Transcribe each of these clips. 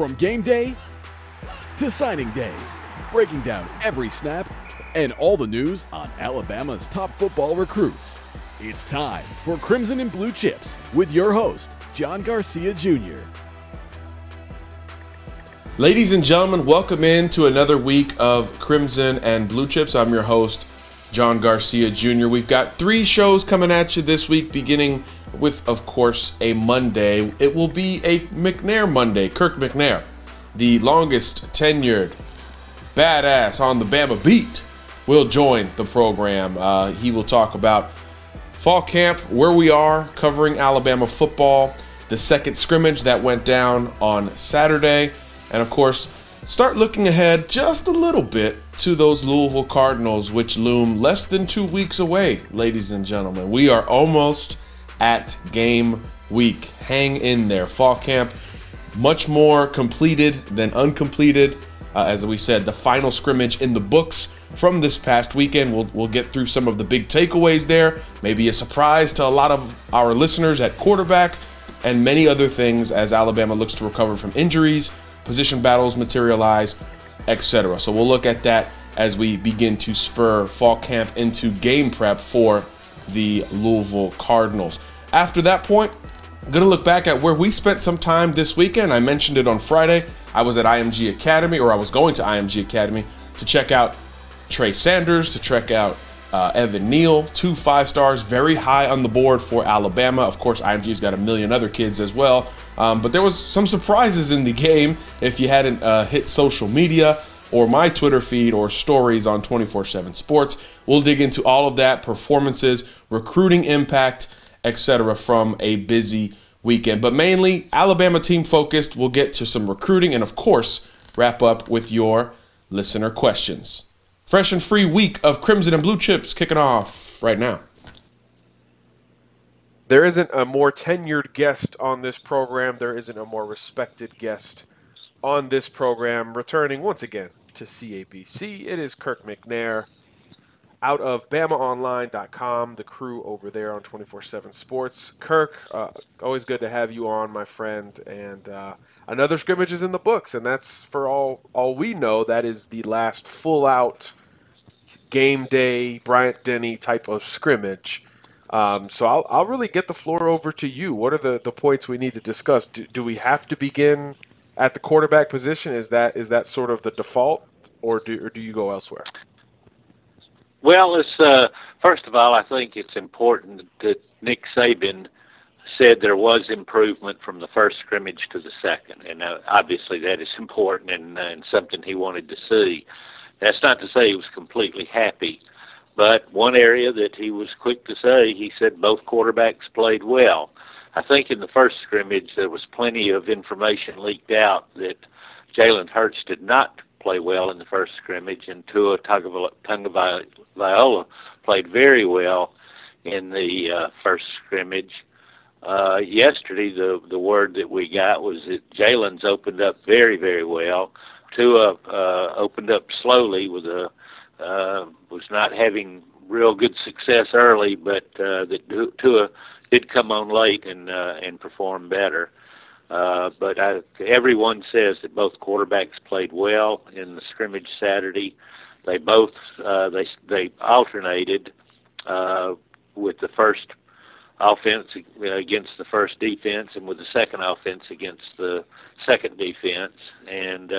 From game day to signing day, breaking down every snap and all the news on Alabama's top football recruits. It's time for Crimson and Blue Chips with your host, John Garcia Jr. Ladies and gentlemen, welcome into another week of Crimson and Blue Chips. I'm your host, John Garcia Jr. We've got 3 shows coming at you this week, beginning with, of course, a Monday. It will be a McNair Monday. Kirk McNair, the longest tenured badass on the Bama beat, will join the program. He will talk about fall camp, where we are, covering Alabama football, the second scrimmage that went down on Saturday, and, of course, start looking ahead just a little bit to those Louisville Cardinals, which loom less than 2 weeks away, ladies and gentlemen. We are almost at game week. Hang in there. Fall camp, much more completed than uncompleted. As we said, the final scrimmage in the books from this past weekend. We'll get through some of the big takeaways there. Maybe a surprise to a lot of our listeners at quarterback, and many other things as Alabama looks to recover from injuries, position battles materialize, etc. So we'll look at that as we begin to spur fall camp into game prep for the Louisville Cardinals. After that point, I'm going to look back at where we spent some time this weekend. I mentioned it on Friday. I was at IMG Academy, or I was going to IMG Academy to check out Trey Sanders, to check out Neal, 2 5-stars, very high on the board for Alabama. Of course, IMG's got a million other kids as well. But there was some surprises in the game. If you hadn't hit social media or my Twitter feed or stories on 24/7 Sports, we'll dig into all of that, performances, recruiting impact, etc. from a busy weekend. But mainly Alabama team focused. We'll get to some recruiting and, of course, wrap up with your listener questions. Fresh and free week of Crimson and Blue Chips kicking off right now. There isn't a more tenured guest on this program. There isn't a more respected guest on this program. Returning once again to CABC, it is Kirk McNair out of BamaOnline.com, the crew over there on 24/7 Sports. Kirk, always good to have you on, my friend. And another scrimmage is in the books, and that's, for all we know, that is the last full-out game day, Bryant-Denny type of scrimmage. So I'll really get the floor over to you. What are the points we need to discuss? Do we have to begin at the quarterback position? Is that sort of the default, or do you go elsewhere? Well, it's first of all, I think it's important that Nick Saban said there was improvement from the first scrimmage to the second, and obviously that is important and something he wanted to see. That's not to say he was completely happy, but one area that he was quick to say, he said both quarterbacks played well. I think in the first scrimmage there was plenty of information leaked out that Jalen Hurts did not play well in the first scrimmage, and Tua Tagovailoa played very well in the first scrimmage. Yesterday, the word that we got was that Jalen's opened up very, very well. Tua opened up slowly with was not having real good success early, but that Tua did come on late and perform better. But everyone says that both quarterbacks played well in the scrimmage Saturday. They both they alternated with the first offense against the first defense, and with the second offense against the second defense. And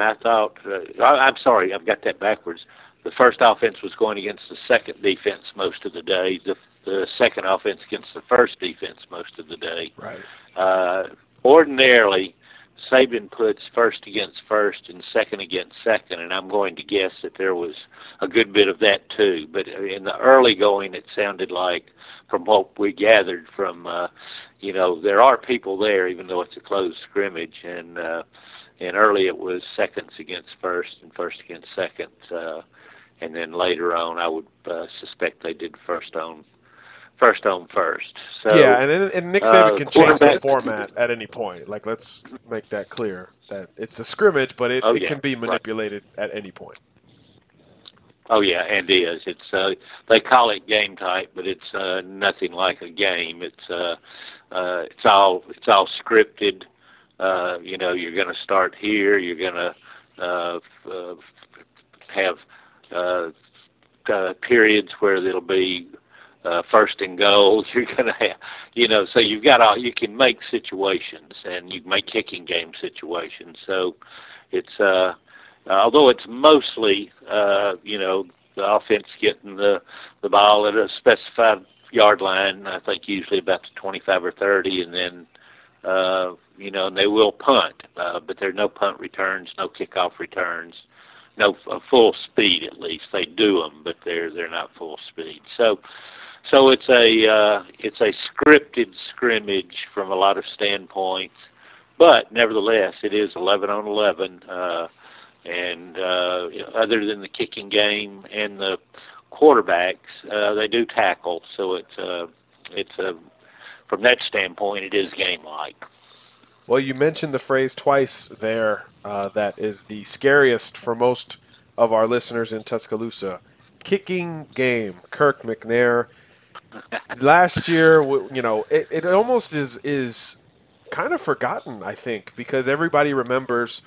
I thought, I'm sorry, I've got that backwards. The first offense was going against the second defense most of the day. The second offense against the first defense most of the day. Right. Ordinarily, Saban puts first against first and second against second, and I'm going to guess that there was a good bit of that too. But in the early going, it sounded like, from what we gathered from, there are people there, even though it's a closed scrimmage, and early it was seconds against first and first against second, and then later on, I would suspect they did first on first. So, yeah, and Nick Saban can change the format at any point. Like, let's make that clear, that it's a scrimmage, but it can be manipulated at any point. Oh yeah, and it is. It's they call it game type, but it's nothing like a game. It's all scripted. you're going to start here. You're going to have periods where there'll be first and goal. You're going to have, so you can make situations, and you can make kicking game situations. So it's, although it's mostly, the offense getting the ball at a specified yard line, I think usually about the 25 or 30, and then, and they will punt, but there are no punt returns, no kickoff returns, no full speed at least. They do them, but they're not full speed. So it's a scripted scrimmage from a lot of standpoints, but nevertheless it is 11 on 11. And other than the kicking game and the quarterbacks, they do tackle. So it's from that standpoint, it is game-like. Well, you mentioned the phrase twice there that is the scariest for most of our listeners in Tuscaloosa. Kicking game, Kirk McNair. Last year, it almost is kind of forgotten, I think, because everybody remembers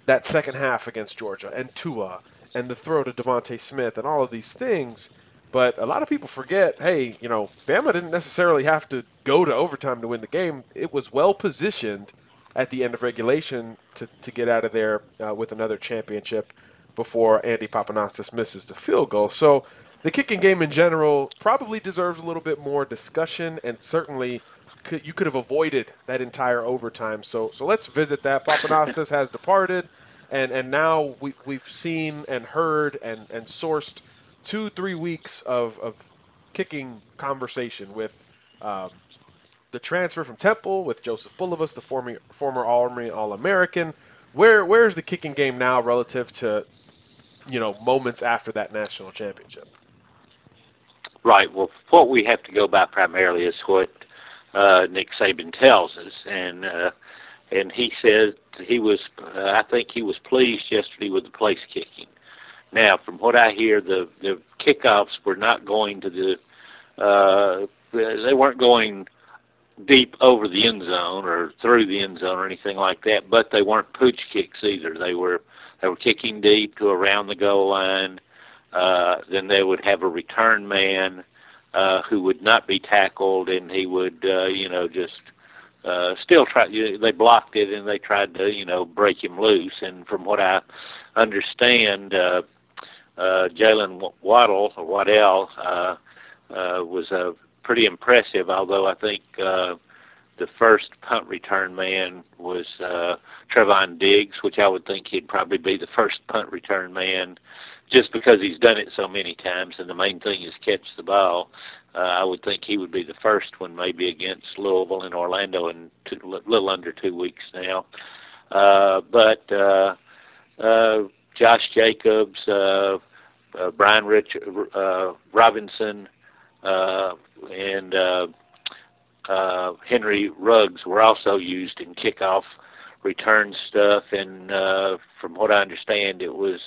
that second half against Georgia and Tua and the throw to Devontae Smith and all of these things. But a lot of people forget, hey, Bama didn't necessarily have to go to overtime to win the game. It was well positioned at the end of regulation to get out of there with another championship before Andy Papanastis misses the field goal. So the kicking game in general probably deserves a little bit more discussion, and certainly you could have avoided that entire overtime. So let's visit that. Papanastis has departed, and now we've seen and heard and sourced 2-3 weeks of kicking conversation with the transfer from Temple, with Joseph Bulovas, the former Army All-American. Where's the kicking game now relative to moments after that national championship? Right. Well, what we have to go by primarily is what Nick Saban tells us, and he said I think he was pleased yesterday with the place kicking. Now, from what I hear, the kickoffs were not going to they weren't going deep over the end zone or through the end zone or anything like that, but they weren't pooch kicks either. They were kicking deep to around the goal line. Then they would have a return man who would not be tackled, and he would, just still try. They blocked it, and they tried to, break him loose. And from what I understand, Jalen Waddle was pretty impressive. Although I think the first punt return man was Trevon Diggs, which I would think he'd probably be the first punt return man, just because he's done it so many times, and the main thing is catch the ball. I would think he would be the first one, maybe against Louisville and Orlando in a little under 2 weeks now. But Josh Jacobs, Brian Robinson, and Henry Ruggs were also used in kickoff return stuff, and from what I understand, it was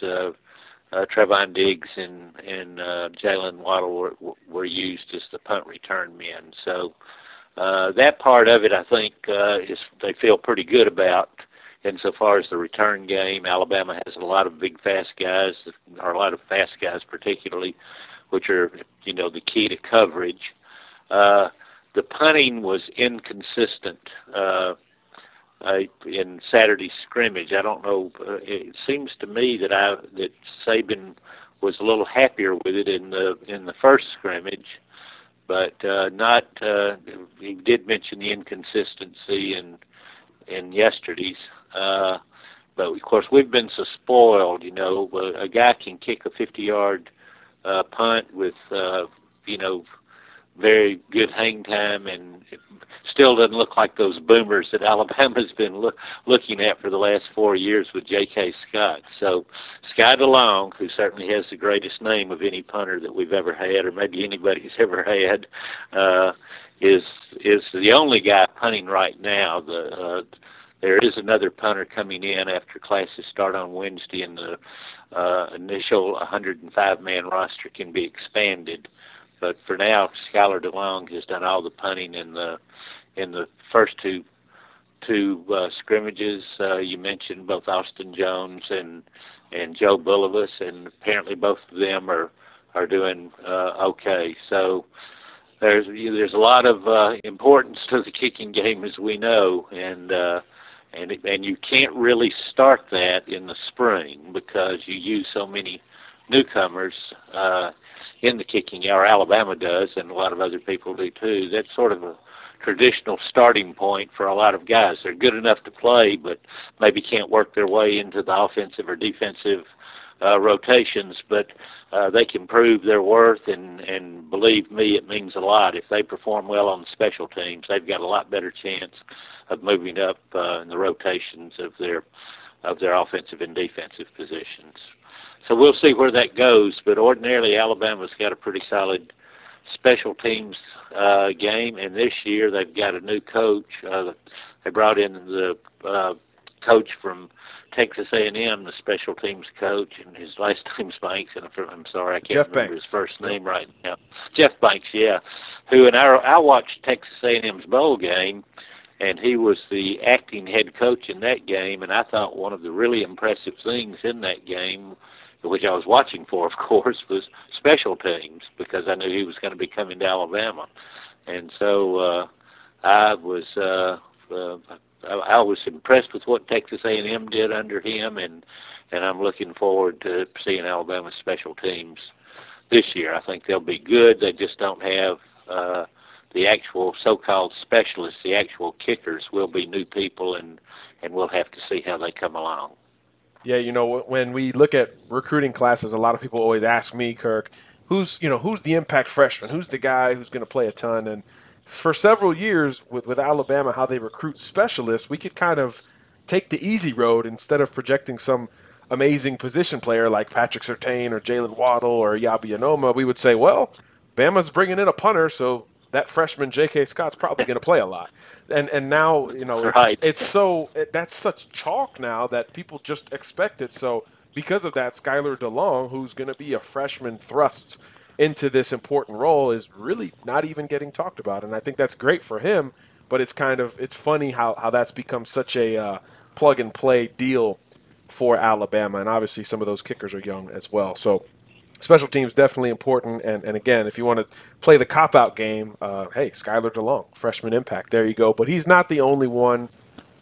Trevon Diggs and Jalen Waddle were used as the punt return men. So that part of it, I think, they feel pretty good about. Insofar as the return game, Alabama has a lot of big, fast guys, or a lot of fast guys particularly, which are, the key to coverage. The punting was inconsistent in Saturday's scrimmage. I don't know. It seems to me that Saban was a little happier with it in the first scrimmage, but not. He did mention the inconsistency in yesterday's. But of course, we've been so spoiled. A guy can kick a 50-yard punt with very good hang time, and it still doesn't look like those boomers that Alabama's been looking at for the last 4 years with J.K. Scott. So Sky DeLong, who certainly has the greatest name of any punter that we've ever had, or maybe anybody's ever had, is the only guy punting right now. There is another punter coming in after classes start on Wednesday, and the initial 105-man roster can be expanded. But for now, Skylar DeLong has done all the punting in the first two two scrimmages. You mentioned both Austin Jones and Joe Bulovas, and apparently both of them are doing okay. So there's a lot of importance to the kicking game, as we know, and you can't really start that in the spring because you use so many newcomers in the kicking, or Alabama does, and a lot of other people do too. That's sort of a traditional starting point for a lot of guys. They're good enough to play, but maybe can't work their way into the offensive or defensive rotations, but they can prove their worth, and believe me, it means a lot. If they perform well on the special teams, they've got a lot better chance of moving up in the rotations of their offensive and defensive positions. So we'll see where that goes, but ordinarily Alabama's got a pretty solid special teams game, and this year they've got a new coach. They brought in the coach from Texas A&M, the special teams coach, and his last name's Banks, and I'm sorry, I can't remember his first name right now. Jeff Banks, yeah, who, and I watched Texas A&M's bowl game, and he was the acting head coach in that game, and I thought one of the really impressive things in that game, which I was watching for, of course, was special teams, because I knew he was going to be coming to Alabama. And so I was impressed with what Texas A&M did under him, and I'm looking forward to seeing Alabama's special teams this year. I think they'll be good. They just don't have the actual so-called specialists. The actual kickers will be new people, and we'll have to see how they come along. Yeah, when we look at recruiting classes, a lot of people always ask me, Kirk, who's the impact freshman? Who's the guy who's going to play a ton? And for several years with Alabama, how they recruit specialists, we could kind of take the easy road instead of projecting some amazing position player like Patrick Surtain or Jalen Waddle or Yabi Anoma. We would say, well, Bama's bringing in a punter, so that freshman J.K. Scott's probably going to play a lot. And now, that's such chalk now that people just expect it. So because of that, Skylar DeLong, who's going to be a freshman thrust into this important role, is really not even getting talked about. And I think that's great for him, but it's funny how that's become such a plug-and-play deal for Alabama. And obviously some of those kickers are young as well. So special teams definitely important, and again, if you want to play the cop-out game, hey, Skylar DeLong, freshman impact, there you go. But he's not the only one,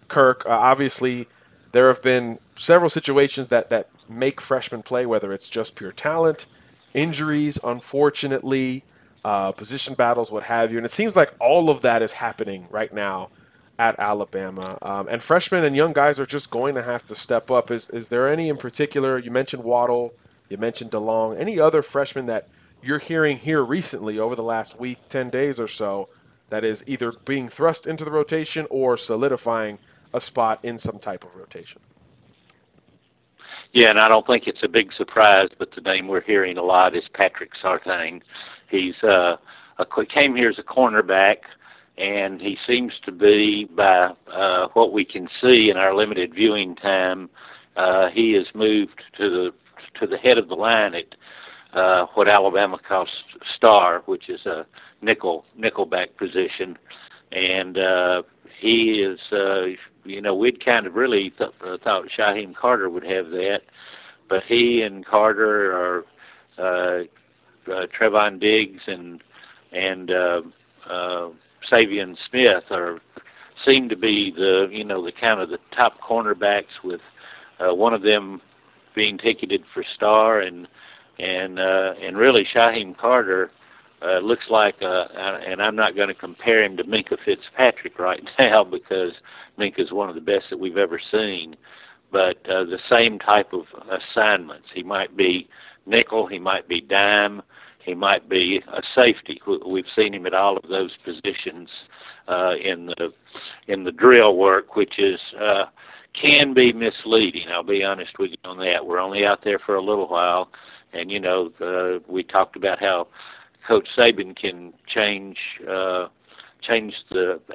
Kirk. Obviously, there have been several situations that make freshmen play, whether it's just pure talent, injuries, unfortunately, position battles, what have you. And it seems like all of that is happening right now at Alabama. And freshmen and young guys are just going to have to step up. Is there any in particular? You mentioned Waddle. You mentioned DeLong. Any other freshmen that you're hearing here recently over the last week, 10 days or so, that is either being thrust into the rotation or solidifying a spot in some type of rotation? Yeah, and I don't think it's a big surprise, but the name we're hearing a lot is Patrick Surtain. He's came here as a cornerback, and he seems to be, by what we can see in our limited viewing time, he has moved to the head of the line at what Alabama calls star, which is a nickelback position, and he is, we'd kind of really thought Shyheim Carter would have that, but he and Carter are Trevon Diggs and Savion Smith seem to be the kind of the top cornerbacks, with one of them being ticketed for star, and really Shyheim Carter looks like, and I'm not going to compare him to Minkah Fitzpatrick right now because Minkah's one of the best that we've ever seen, but the same type of assignments. He might be nickel, he might be dime, he might be a safety. We've seen him at all of those positions in the drill work, which is can be misleading. I'll be honest with you on that. We're only out there for a little while, and we talked about how Coach Saban can change the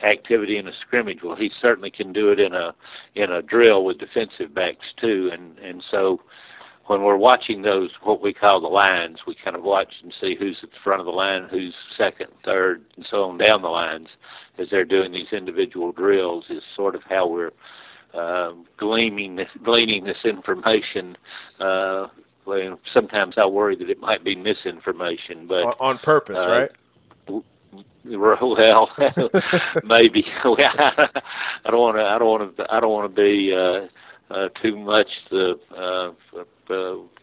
activity in a scrimmage. Well, he certainly can do it in a drill with defensive backs too, and so when we're watching those, what we call the lines, we kind of watch and see who's at the front of the line, who's second, third, and so on down the lines as they're doing these individual drills is sort of how we're gleaning this information. Well, sometimes I worry that it might be misinformation, but on purpose, right? Well, maybe. I don't want to be too much the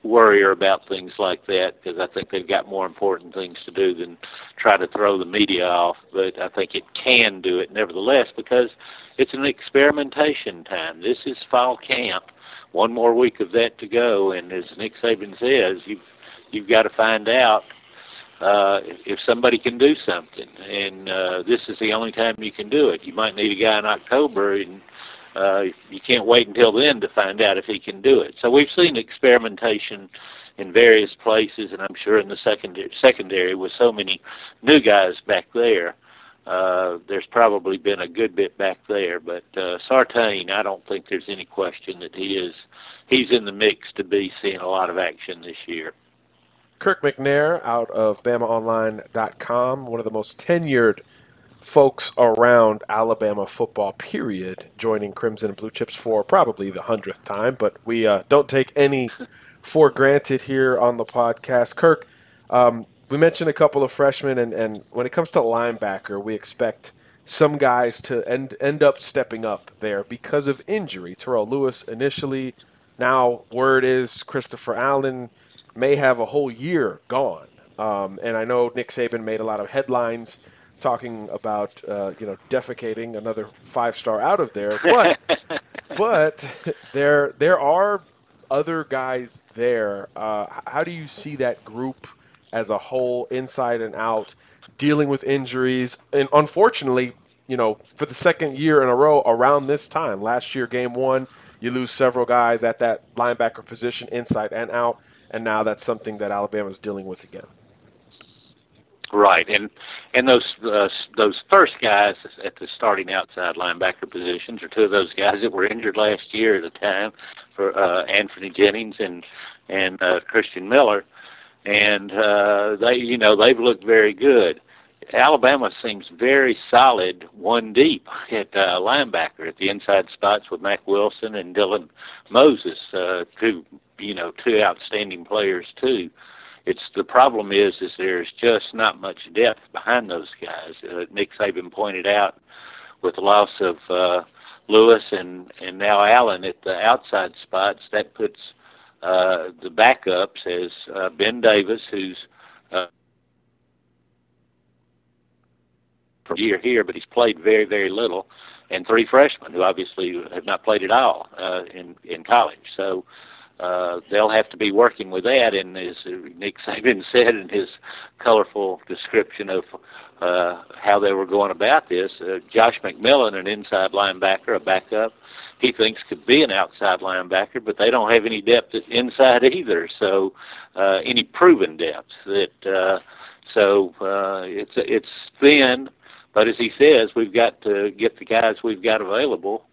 worrier about things like that, because I think they've got more important things to do than try to throw the media off. But I think it can do it nevertheless, because it's an experimentation time. This is fall camp. One more week of that to go, and as Nick Saban says, you've got to find out if somebody can do something, and this is the only time you can do it. You might need a guy in October, and you can't wait until then to find out if he can do it. So we've seen experimentation in various places, and I'm sure in the secondary with so many new guys back there, there's probably been a good bit back there. But Sartain, I don't think there's any question that he's in the mix to be seeing a lot of action this year. Kirk McNair out of BamaOnline.com, one of the most tenured folks around Alabama football, period, joining Crimson and Blue Chips for probably the 100th time, but we don't take any for granted here on the podcast. Kirk, we mentioned a couple of freshmen, and when it comes to linebacker, we expect some guys to end up stepping up there because of injury. Terrell Lewis initially, now word is Christopher Allen may have a whole year gone. And I know Nick Saban made a lot of headlines talking about, defecating another 5-star out of there. But there are other guys there. How do you see that group as a whole, inside and out, dealing with injuries? And unfortunately, for the second year in a row around this time, last year, game one, you lose several guys at that linebacker position, inside and out. And now that's something that Alabama's dealing with again. Right, and those first guys at the starting outside linebacker positions are two of those guys that were injured last year at the time, for Anthony Jennings and Christian Miller, and they've looked very good. Alabama seems very solid one deep at linebacker at the inside spots with Mac Wilson and Dylan Moses, two outstanding players too. The problem is there's just not much depth behind those guys. Nick Saban pointed out with the loss of Lewis and now Allen at the outside spots, that puts the backups as Ben Davis, who's for a year here, but he's played very, very little, and 3 freshmen who obviously have not played at all in college. So they'll have to be working with that, and as Nick Saban said in his colorful description of how they were going about this, Josh McMillan, an inside linebacker, a backup, he thinks could be an outside linebacker, but they don't have any depth inside either, so any proven depth. It's thin, but as he says, we've got to get the guys we've got available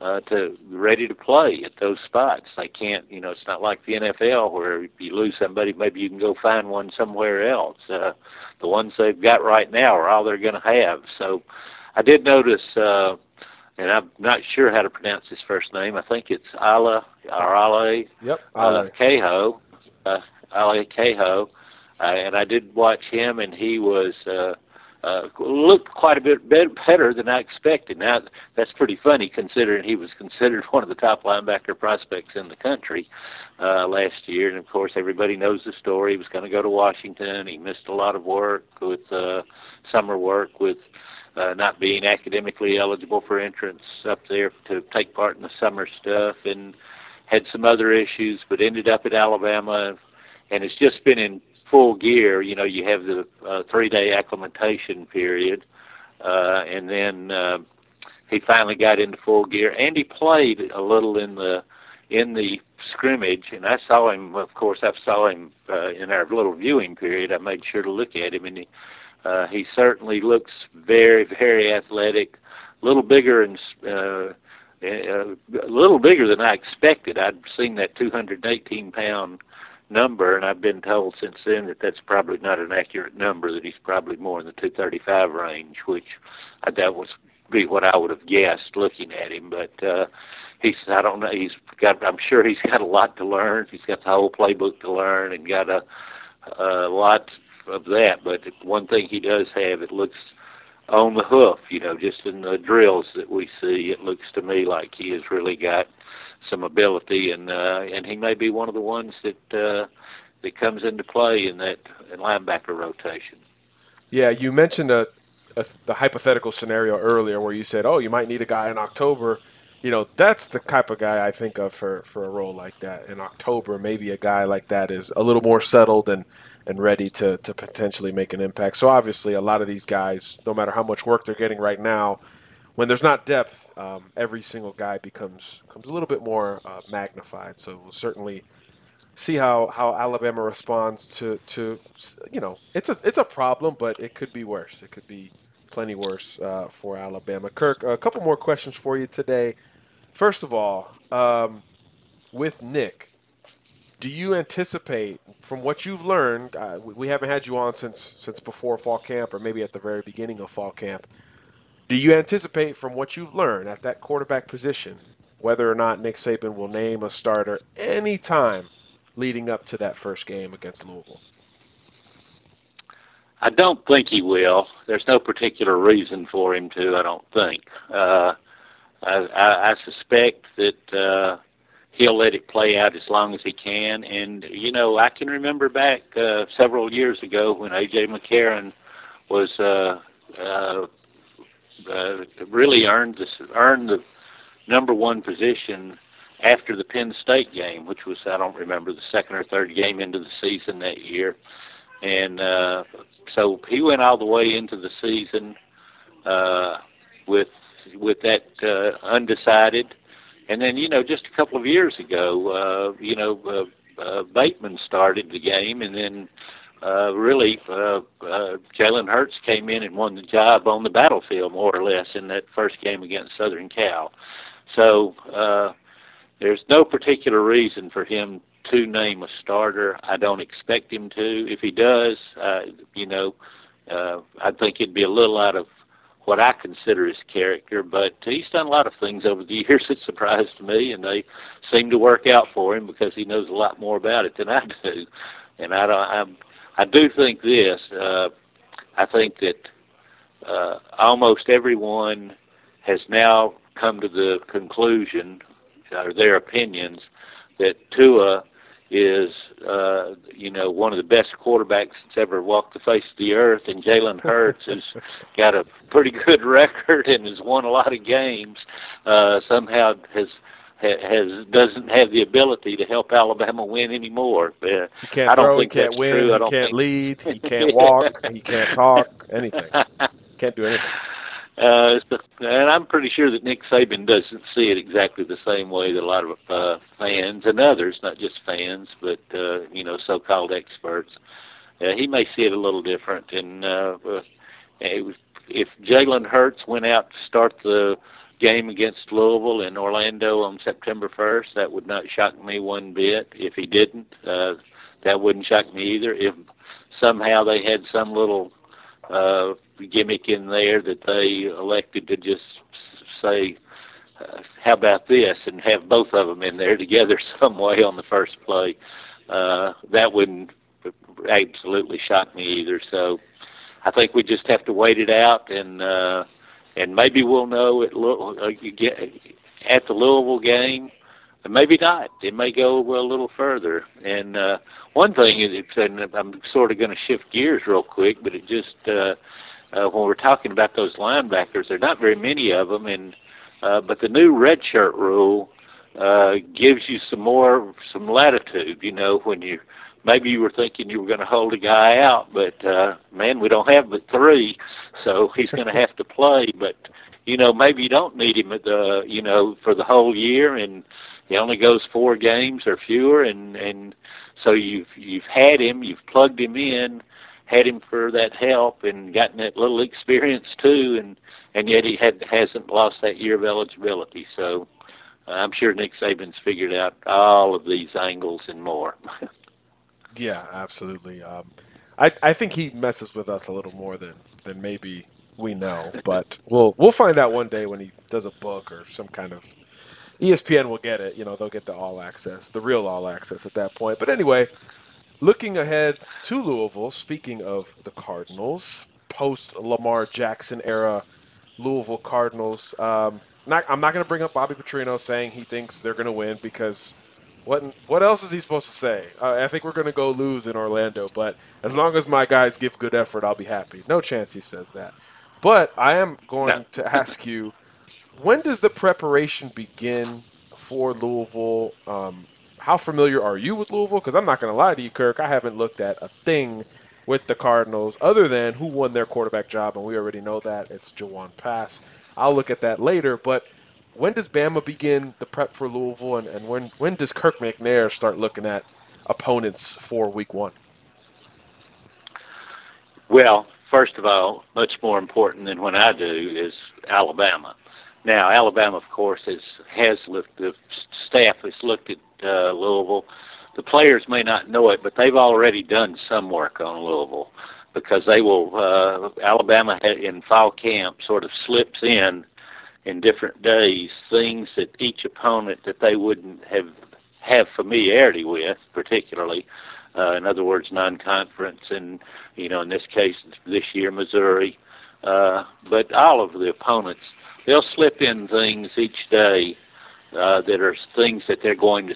to ready to play at those spots. They can't, it's not like the NFL where if you lose somebody, maybe you can go find one somewhere else. The ones they've got right now are all they're going to have. So I did notice, and I'm not sure how to pronounce his first name. I think it's Ale Cahoe. Ale Cahoe. And I did watch him, and he was looked quite a bit better than I expected. Now, that's pretty funny considering he was considered one of the top linebacker prospects in the country last year. And, of course, everybody knows the story. He was going to go to Washington. He missed a lot of work with summer work with not being academically eligible for entrance up there to take part in the summer stuff, and had some other issues, but ended up at Alabama, and it's just been in full gear. You have the 3-day acclimatation period, and then he finally got into full gear, and he played a little in the scrimmage. And I saw him. Of course, I saw him in our little viewing period. I made sure to look at him, and he certainly looks very, very athletic, a little bigger and a little bigger than I expected. I'd seen that 218-pound number, and I've been told since then that that's probably not an accurate number, that he's probably more in the 235 range, which that was be what I would have guessed looking at him. But I don't know, I'm sure he's got a lot to learn. He's got the whole playbook to learn and got a lot of that. But one thing he does have, it looks on the hoof, just in the drills that we see, it looks to me like he has really got some ability, and he may be one of the ones that comes into play in that linebacker rotation. Yeah, you mentioned the hypothetical scenario earlier where you said, you might need a guy in October. That's the type of guy I think of for a role like that. In October, maybe a guy like that is a little more settled and ready to potentially make an impact. So obviously a lot of these guys, no matter how much work they're getting right now, when there's not depth, every single guy becomes a little bit more magnified. So we'll certainly see how Alabama responds to it's a problem, but it could be worse. It could be plenty worse for Alabama. Kirk, a couple more questions for you today. First of all, with Nick, do you anticipate, from what you've learned, we haven't had you on since before fall camp or maybe at the very beginning of fall camp, do you anticipate from what you've learned at that quarterback position whether or not Nick Saban will name a starter any time leading up to that first game against Louisville? I don't think he will. There's no particular reason for him to, I don't think. I suspect that he'll let it play out as long as he can. And, I can remember back several years ago when A.J. McCarron was really earned the number one position after the Penn State game, which was, I don't remember, the second or third game into the season that year. And so he went all the way into the season with that undecided. And then, just a couple of years ago, Bateman started the game, and then really Jalen Hurts came in and won the job on the battlefield, more or less, in that first game against Southern Cal. So there's no particular reason for him to name a starter. I don't expect him to. If he does, I think it'd be a little out of what I consider his character, but he's done a lot of things over the years that surprised me, and they seem to work out for him because he knows a lot more about it than I do. And I do think this. I think that almost everyone has now come to the conclusion, or their opinions, that Tua is, one of the best quarterbacks that's ever walked the face of the earth, and Jalen Hurts has got a pretty good record and has won a lot of games. Somehow doesn't have the ability to help Alabama win anymore. He can't throw, he can't win, he can't lead, he can't walk, he can't talk, anything. Can't do anything. And I'm pretty sure that Nick Saban doesn't see it exactly the same way that a lot of fans and others, not just fans, but so-called experts, he may see it a little different. And if Jalen Hurts went out to start the game against Louisville in Orlando on September 1st, that would not shock me one bit. If he didn't, that wouldn't shock me either. If somehow they had some little gimmick in there that they elected to just say, how about this, and have both of them in there together some way on the first play, that wouldn't absolutely shock me either. So I think we just have to wait it out, and maybe we'll know at the Louisville game, and maybe not. It may go a little further. And one thing is, and I'm sort of going to shift gears real quick, but it just when we're talking about those linebackers, there are not very many of them, and but the new redshirt rule gives you some latitude. When maybe you were thinking you were going to hold a guy out, but man, we don't have but 3, so he's going to have to play. But maybe you don't need him at for the whole year, and he only goes 4 games or fewer, and so you've had him, you've plugged him in, had him for that help, and gotten that little experience too, and yet he hasn't lost that year of eligibility. So I'm sure Nick Saban's figured out all of these angles and more. Yeah, absolutely. I think he messes with us a little more than maybe we know, but we'll find out one day when he does a book or some kind of ESPN will get it. They'll get the all access, the real all access at that point. But anyway, looking ahead to Louisville, speaking of the Cardinals, post Lamar Jackson era Louisville Cardinals. I'm not going to bring up Bobby Petrino saying he thinks they're going to win because what else is he supposed to say? I think we're going to go lose in Orlando, but as long as my guys give good effort, I'll be happy. No chance he says that. But I am going to ask you, when does the preparation begin for Louisville? How familiar are you with Louisville? Because I'm not going to lie to you, Kirk. I haven't looked at a thing with the Cardinals other than who won their quarterback job, and we already know that. It's Jawan Pass. I'll look at that later, but when does Bama begin the prep for Louisville, and when does Kirk McNair start looking at opponents for Week 1? Well, first of all, much more important than when I do is Alabama. Now, Alabama, of course, has looked. The staff has looked at Louisville. The players may not know it, but they've already done some work on Louisville because they will. Alabama in fall camp sort of slips in different days things that each opponent that they wouldn't have familiarity with, particularly. In other words, non-conference, and in this case, this year Missouri. But all of the opponents, they'll slip in things each day that are things that they're going to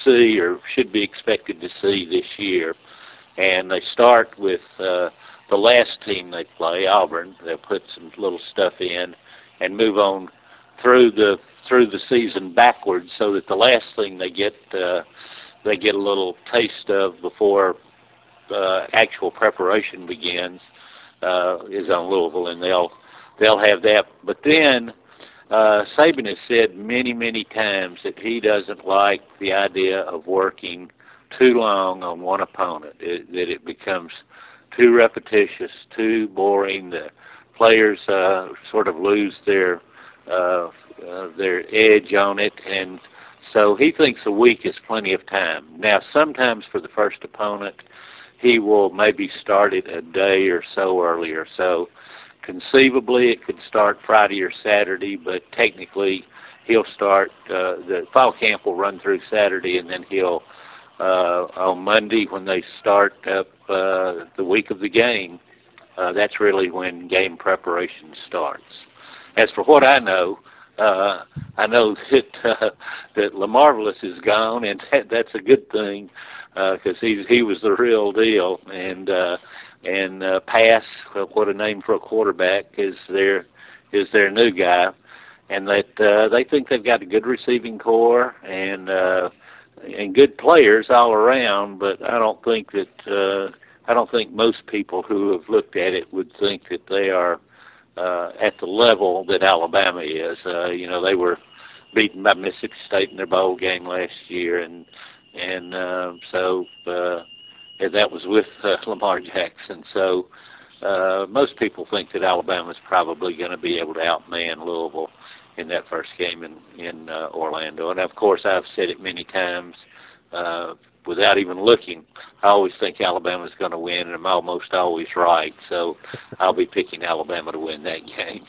see or should be expected to see this year. And they start with the last team they play, Auburn. They'll put some little stuff in and move on through the season backwards, so that the last thing they get a little taste of before actual preparation begins is on Louisville, and they'll have that. But then Saban has said many, many times that he doesn't like the idea of working too long on one opponent, that it becomes too repetitious, too boring. The players sort of lose their edge on it, and so he thinks a week is plenty of time. Now, sometimes for the first opponent, he will maybe start it a day or so earlier. So conceivably, it could start Friday or Saturday, but technically, he'll start. The fall camp will run through Saturday, and then he'll on Monday when they start up the week of the game. That's really when game preparation starts. As for what I know that LaMarvelous is gone, and that's a good thing because he was the real deal. And Pass, what a name for a quarterback, is their new guy, and that they think they've got a good receiving core and good players all around. But I don't think most people who have looked at it would think that they are at the level that Alabama is. They were beaten by Mississippi State in their bowl game last year, and so that was with Lamar Jackson. So most people think that Alabama's probably going to be able to outman Louisville in that first game in Orlando. And of course, I've said it many times without even looking. I always think Alabama's going to win, and I'm almost always right. So I'll be picking Alabama to win that game.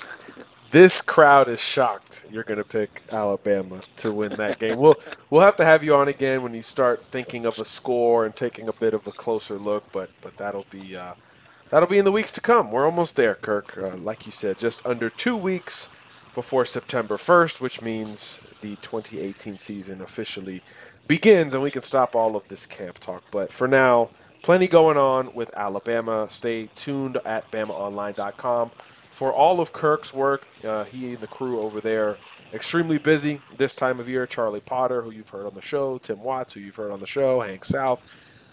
This crowd is shocked you're going to pick Alabama to win that game. We'll have to have you on again when you start thinking of a score and taking a bit of a closer look, but that'll be in the weeks to come. We're almost there, Kirk. Like you said, just under 2 weeks before September 1st, which means the 2018 season officially begins, and we can stop all of this camp talk. But for now, plenty going on with Alabama. Stay tuned at BamaOnline.com for all of Kirk's work. He and the crew over there, extremely busy this time of year. Charlie Potter, who you've heard on the show, Tim Watts, who you've heard on the show, Hank South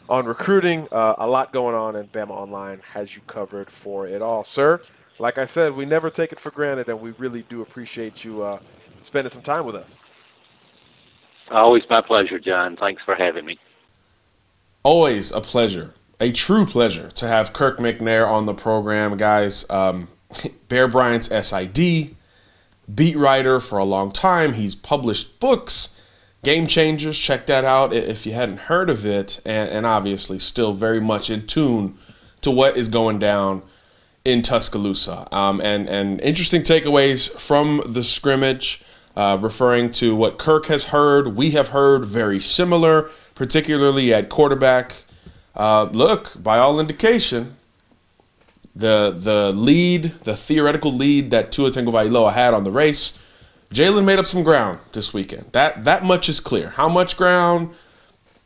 on recruiting. A lot going on, and Bama Online has you covered for it all. Sir, like I said, we never take it for granted, and we really do appreciate you spending some time with us. Always my pleasure, John. Thanks for having me. Always a pleasure, a true pleasure to have Kirk McNair on the program, guys. Bear Bryant's SID, beat writer for a long time. He's published books, Game Changers. Check that out if you hadn't heard of it. And obviously still very much in tune to what is going down in Tuscaloosa. And interesting takeaways from the scrimmage, referring to what Kirk has heard. We have heard very similar, particularly at quarterback. Look, by all indication, the lead, the theoretical lead that Tua Tagovailoa had on the race, Jalen made up some ground this weekend. That much is clear. How much ground,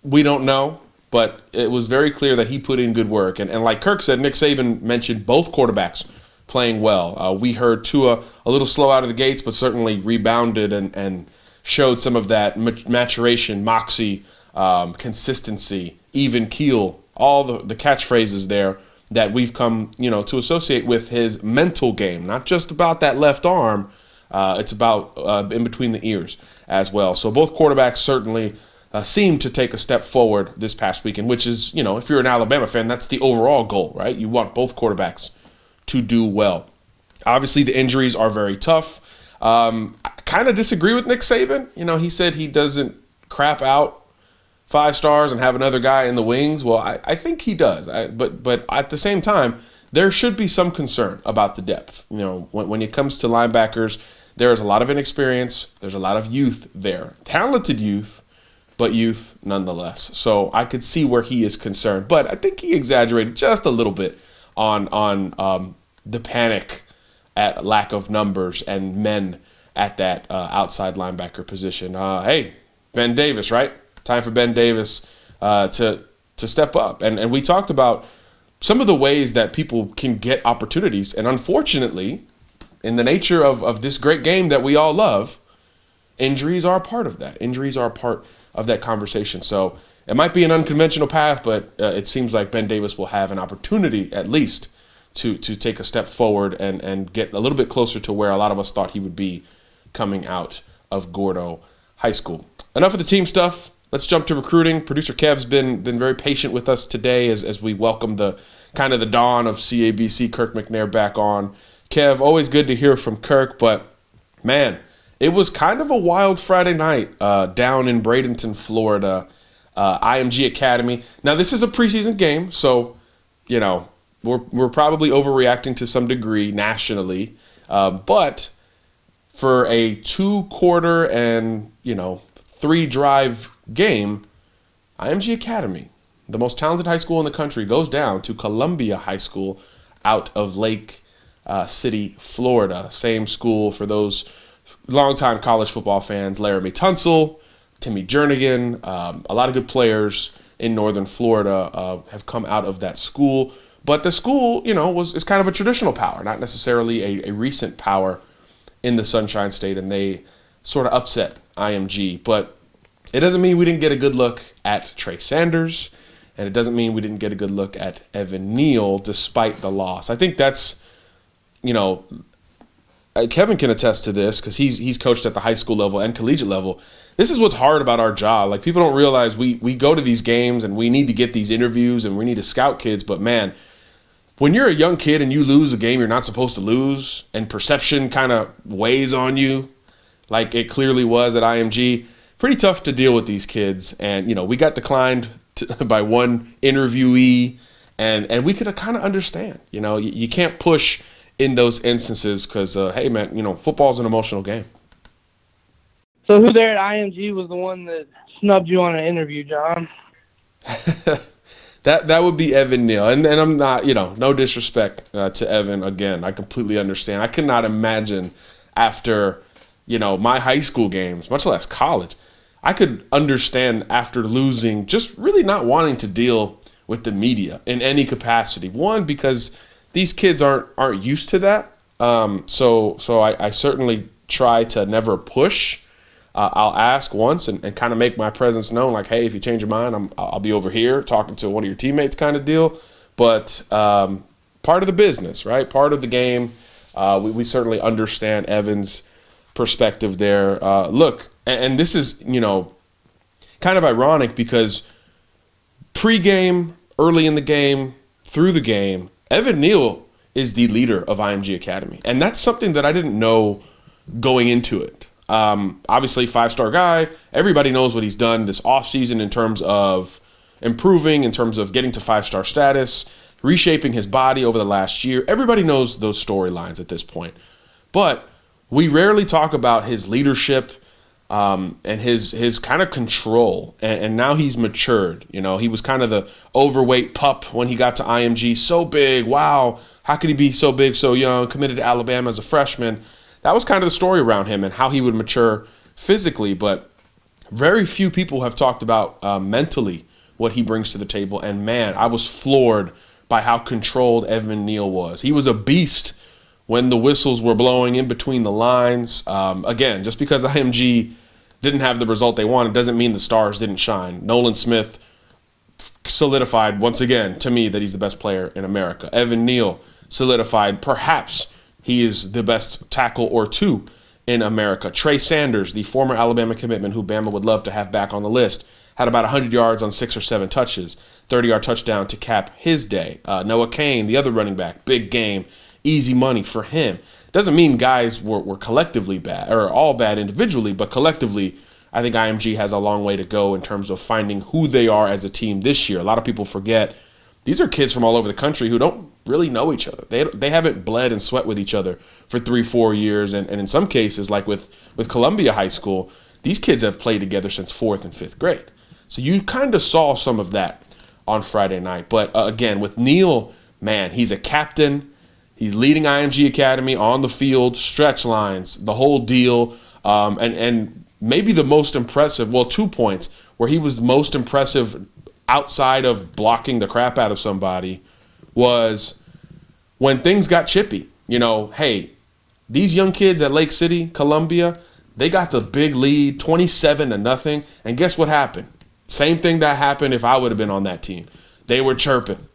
we don't know, but it was very clear that he put in good work. And like Kirk said, Nick Saban mentioned both quarterbacks playing well. We heard Tua a little slow out of the gates, but certainly rebounded and showed some of that maturation, moxie, consistency, even keel, all the catchphrases there that we've come, to associate with his mental game. Not just about that left arm, it's about in between the ears as well. So both quarterbacks certainly seemed to take a step forward this past weekend, which is, if you're an Alabama fan, that's the overall goal, right? You want both quarterbacks to do well. Obviously, the injuries are very tough. I kind of disagree with Nick Saban. He said he doesn't crap out 5 stars and have another guy in the wings. Well, I think he does. But at the same time, there should be some concern about the depth. When it comes to linebackers, there is a lot of inexperience. There's a lot of youth there. Talented youth, but youth nonetheless. So I could see where he is concerned. But I think he exaggerated just a little bit on the panic at lack of numbers and men at that outside linebacker position. Hey, Ben Davis, right? Time for Ben Davis to step up. And we talked about some of the ways that people can get opportunities. And unfortunately, in the nature of this great game that we all love, injuries are a part of that. Injuries are a part of that conversation. So it might be an unconventional path, but it seems like Ben Davis will have an opportunity at least to take a step forward and get a little bit closer to where a lot of us thought he would be coming out of Gordo High School. Enough of the team stuff. Let's jump to recruiting. Producer Kev's been very patient with us today as we welcome the kind of the dawn of CABC, Kirk McNair, back on. Kev, always good to hear from Kirk, but man, it was kind of a wild Friday night down in Bradenton, Florida, IMG Academy. Now, this is a preseason game, so, we're probably overreacting to some degree nationally, but for a 2-quarter and, 3-drive game, IMG Academy, the most talented high school in the country, goes down to Columbia High School out of Lake City, Florida. Same school for those longtime college football fans. Laramie Tunsil, Timmy Jernigan, a lot of good players in northern Florida have come out of that school. But the school, is kind of a traditional power, not necessarily a recent power in the Sunshine State, and they sort of upset IMG. But it doesn't mean we didn't get a good look at Trey Sanders, and it doesn't mean we didn't get a good look at Evan Neal despite the loss. I think that's, Kevin can attest to this because he's coached at the high school level and collegiate level. This is what's hard about our job. Like, people don't realize we go to these games and we need to get these interviews and we need to scout kids. But, man, when you're a young kid and you lose a game you're not supposed to lose and perception kind of weighs on you, like it clearly was at IMG, pretty tough to deal with these kids. And, we got declined by one interviewee, and we could kind of understand. You can't push in those instances because, hey, man, football's an emotional game. So who there at IMG was the one that snubbed you on an interview, John? That would be Evan Neal. And I'm not, no disrespect to Evan. Again, I completely understand. I could not imagine after, my high school games, much less college, I could understand after losing just really not wanting to deal with the media in any capacity. One, because these kids aren't used to that. So I certainly try to never push. I'll ask once and kind of make my presence known, like, hey, if you change your mind, I'll be over here talking to one of your teammates kind of deal. But part of the business, right? Part of the game. We certainly understand Evan's perspective there. Look, and this is, kind of ironic because pre-game, early in the game, through the game, Evan Neal is the leader of IMG Academy. And that's something that I didn't know going into it. Obviously, 5-star guy. Everybody knows what he's done this offseason in terms of improving, in terms of getting to 5-star status, reshaping his body over the last year. Everybody knows those storylines at this point. But we rarely talk about his leadership and his kind of control. And now he's matured. You know, he was kind of the overweight pup when he got to IMG. So big. Wow. How could he be so big, so young, committed to Alabama as a freshman? That was kind of the story around him and how he would mature physically. But very few people have talked about mentally what he brings to the table. And, man, I was floored by how controlled Evan Neal was. He was a beast when the whistles were blowing in between the lines. Again, just because IMG didn't have the result they wanted doesn't mean the stars didn't shine. Nolan Smith solidified once again to me that he's the best player in America. Evan Neal solidified perhaps he is the best tackle or two in America. Trey Sanders, the former Alabama commitment who Bama would love to have back on the list, had about 100 yards on 6 or 7 touches, 30-yard touchdown to cap his day. Noah Cain, the other running back, big game, easy money for him. Doesn't mean guys were collectively bad or all bad individually, but collectively, I think IMG has a long way to go in terms of finding who they are as a team this year. A lot of people forget these are kids from all over the country who don't really know each other. They haven't bled and sweat with each other for 3-4 years. And in some cases, like with Columbia High School, these kids have played together since 4th and 5th grade. So you kind of saw some of that on Friday night. But again, with Neal, man, he's a captain. He's leading IMG Academy on the field, stretch lines, the whole deal. And maybe the most impressive, 2 points, where he was most impressive outside of blocking the crap out of somebody was when things got chippy. You know, hey, these young kids at Lake City, Columbia, they got the big lead, 27-0. And guess what happened? Same thing that happened if I would have been on that team. They were chirping.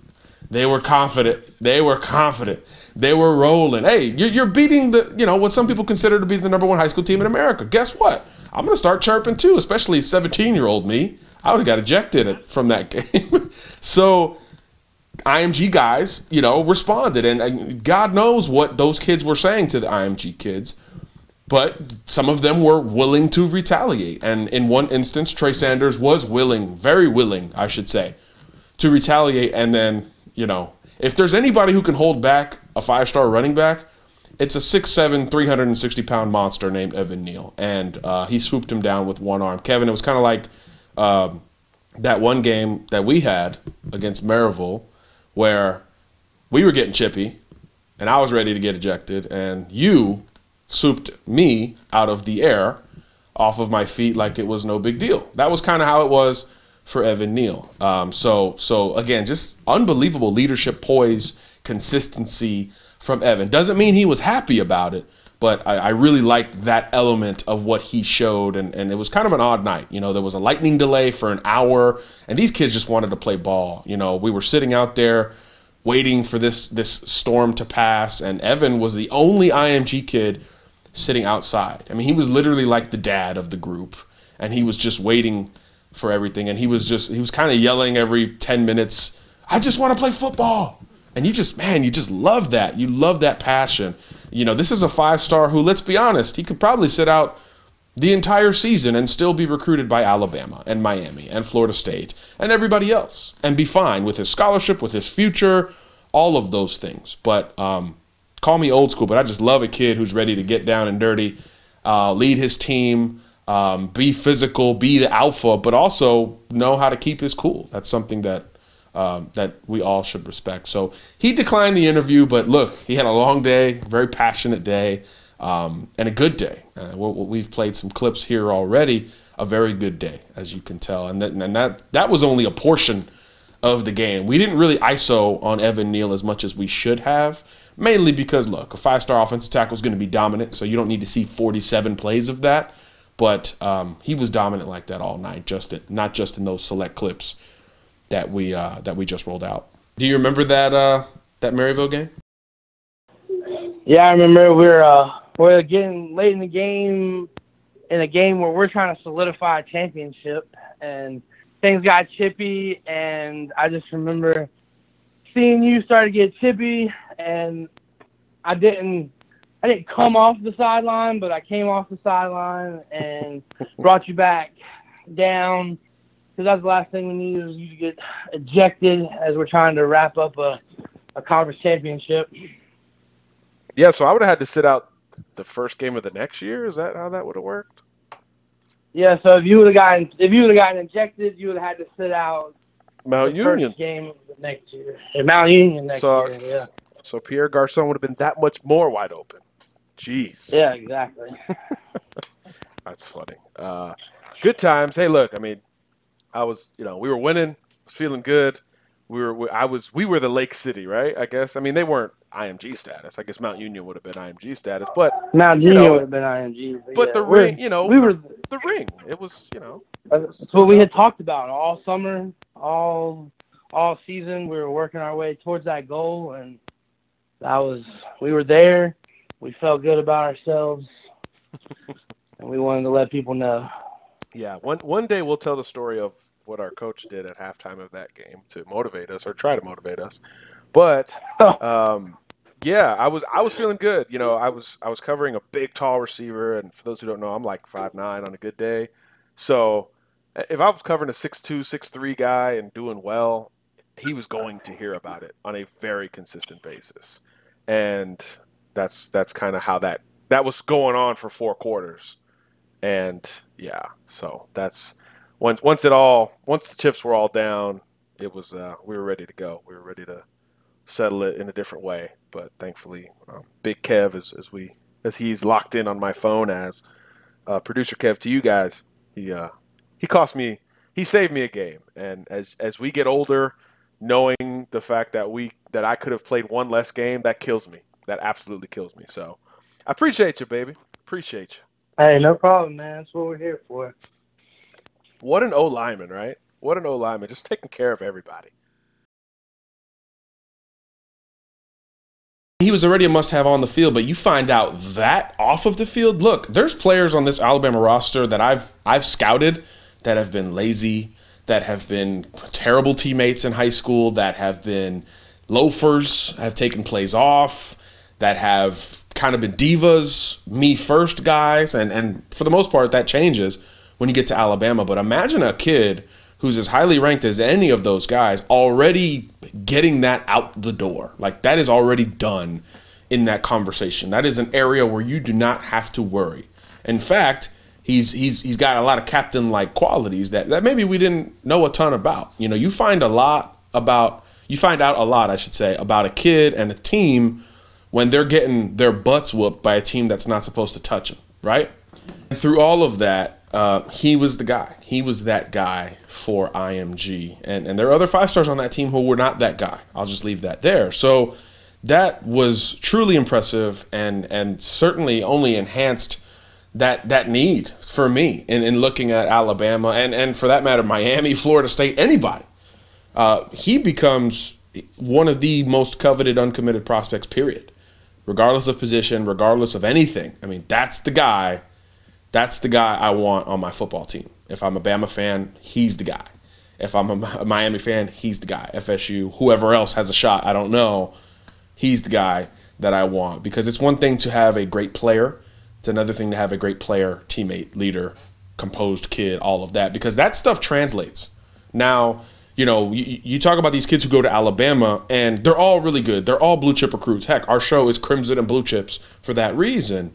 They were confident. They were rolling. Hey, you're beating what some people consider to be the number 1 high school team in America. Guess what? I'm going to start chirping too, especially 17-year-old me. I would have got ejected from that game. So IMG guys, responded. And God knows what those kids were saying to the IMG kids. But some of them were willing to retaliate. And in one instance, Trey Sanders was willing, very willing, I should say, to retaliate. And then, if there's anybody who can hold back a 5-star running back, it's a 6'7", 360-pound monster named Evan Neal. And he swooped him down with one arm. Kevin, it was kind of like that one game that we had against Maryville where we were getting chippy and I was ready to get ejected, and you swooped me out of the air off of my feet like it was no big deal. That was kind of how it was for Evan Neal. So again, just unbelievable leadership, poise, consistency from Evan. Doesn't mean he was happy about it, but I really liked that element of what he showed, and it was kind of an odd night. There was a lightning delay for an hour, and these kids just wanted to play ball. We were sitting out there waiting for this storm to pass, and Evan was the only IMG kid sitting outside. I mean, he was literally like the dad of the group, and he was just waiting for everything, and he was kind of yelling every 10 minutes, I just want to play football. And you just love that. You love that passion. This is a 5-star who, let's be honest, he could probably sit out the entire season and still be recruited by Alabama and Miami and Florida State and everybody else and be fine with his scholarship, with his future, all of those things. But call me old school, but I just love a kid who's ready to get down and dirty, lead his team, be physical, be the alpha, but also know how to keep his cool. That's something that we all should respect. So he declined the interview, but look, he had a long day, very passionate day, and a good day. We've played some clips here already, a very good day, as you can tell. And that was only a portion of the game. We didn't really ISO on Evan Neal as much as we should have, mainly because, look, a 5-star offensive tackle is going to be dominant, so you don't need to see 47 plays of that. But he was dominant like that all night, not just in those select clips that we just rolled out. Do you remember that Maryville game? Yeah, I remember we're getting late in the game, in a game where we're trying to solidify a championship, and things got chippy, and I just remember seeing you start to get chippy, and I didn't come off the sideline, but I came off the sideline and brought you back down, because that's the last thing we need is you to get ejected as we're trying to wrap up a conference championship. Yeah, so I would have had to sit out the first game of the next year. Is that how that would have worked? Yeah, so if you would have gotten ejected, you would have had to sit out Mount the Union first game of the next year. Mount Union next year, yeah. So Pierre Garçon would have been that much more wide open. Jeez. Yeah, exactly. That's funny. Good times. Hey, look, I mean, we were winning. I was feeling good. We were the Lake City, right? I guess. I mean, they weren't IMG status. I guess Mount Union would have been IMG status, but Mount Union would have been IMG. But yeah, the ring, we were the ring. It was, That's what we had talked about all summer, all season. We were working our way towards that goal, and we were there. We felt good about ourselves, and we wanted to let people know. Yeah, one day we'll tell the story of what our coach did at halftime of that game to motivate us or try to motivate us. But yeah, I was feeling good. I was covering a big, tall receiver, and for those who don't know, I'm like 5'9" on a good day. So if I was covering a 6'2", 6'3" guy and doing well, he was going to hear about it on a very consistent basis. And that's kind of how that was going on for 4 quarters. And yeah, so that's once the chips were all down, it was we were ready to go. We were ready to settle it in a different way. But thankfully, Big Kev, as he's locked in on my phone as producer Kev to you guys, he saved me a game. And as we get older, knowing the fact that I could have played one less game, that kills me. That absolutely kills me. So I appreciate you, baby. Appreciate you. Hey, no problem, man. That's what we're here for. What an O-lineman, right? What an O-lineman. Just taking care of everybody. He was already a must-have on the field, but you find out that off of the field, look, there's players on this Alabama roster that I've scouted that have been lazy, that have been terrible teammates in high school, that have been loafers, have taken plays off, that have kind of been divas, me first guys, and for the most part that changes when you get to Alabama. But imagine a kid who's as highly ranked as any of those guys already getting that out the door. Like, that is already done in that conversation. That is an area where you do not have to worry. In fact, he's got a lot of captain-like qualities that maybe we didn't know a ton about. You find out a lot, I should say, about a kid and a team when they're getting their butts whooped by a team that's not supposed to touch them, right? And through all of that, he was the guy. He was that guy for IMG. And there are other 5-stars on that team who were not that guy. I'll just leave that there. So that was truly impressive and certainly only enhanced that need for me in looking at Alabama and for that matter, Miami, Florida State, anybody. He becomes one of the most coveted uncommitted prospects, period. Regardless of position, regardless of anything. I mean, that's the guy I want on my football team. If I'm a Bama fan, he's the guy. If I'm a Miami fan, he's the guy. FSU, whoever else has a shot, I don't know. He's the guy that I want. Because it's one thing to have a great player. It's another thing to have a great player, teammate, leader, composed kid, all of that. Because that stuff translates. Now, you talk about these kids who go to Alabama, and they're all really good. They're all blue chip recruits. Heck, our show is Crimson and Blue Chips for that reason.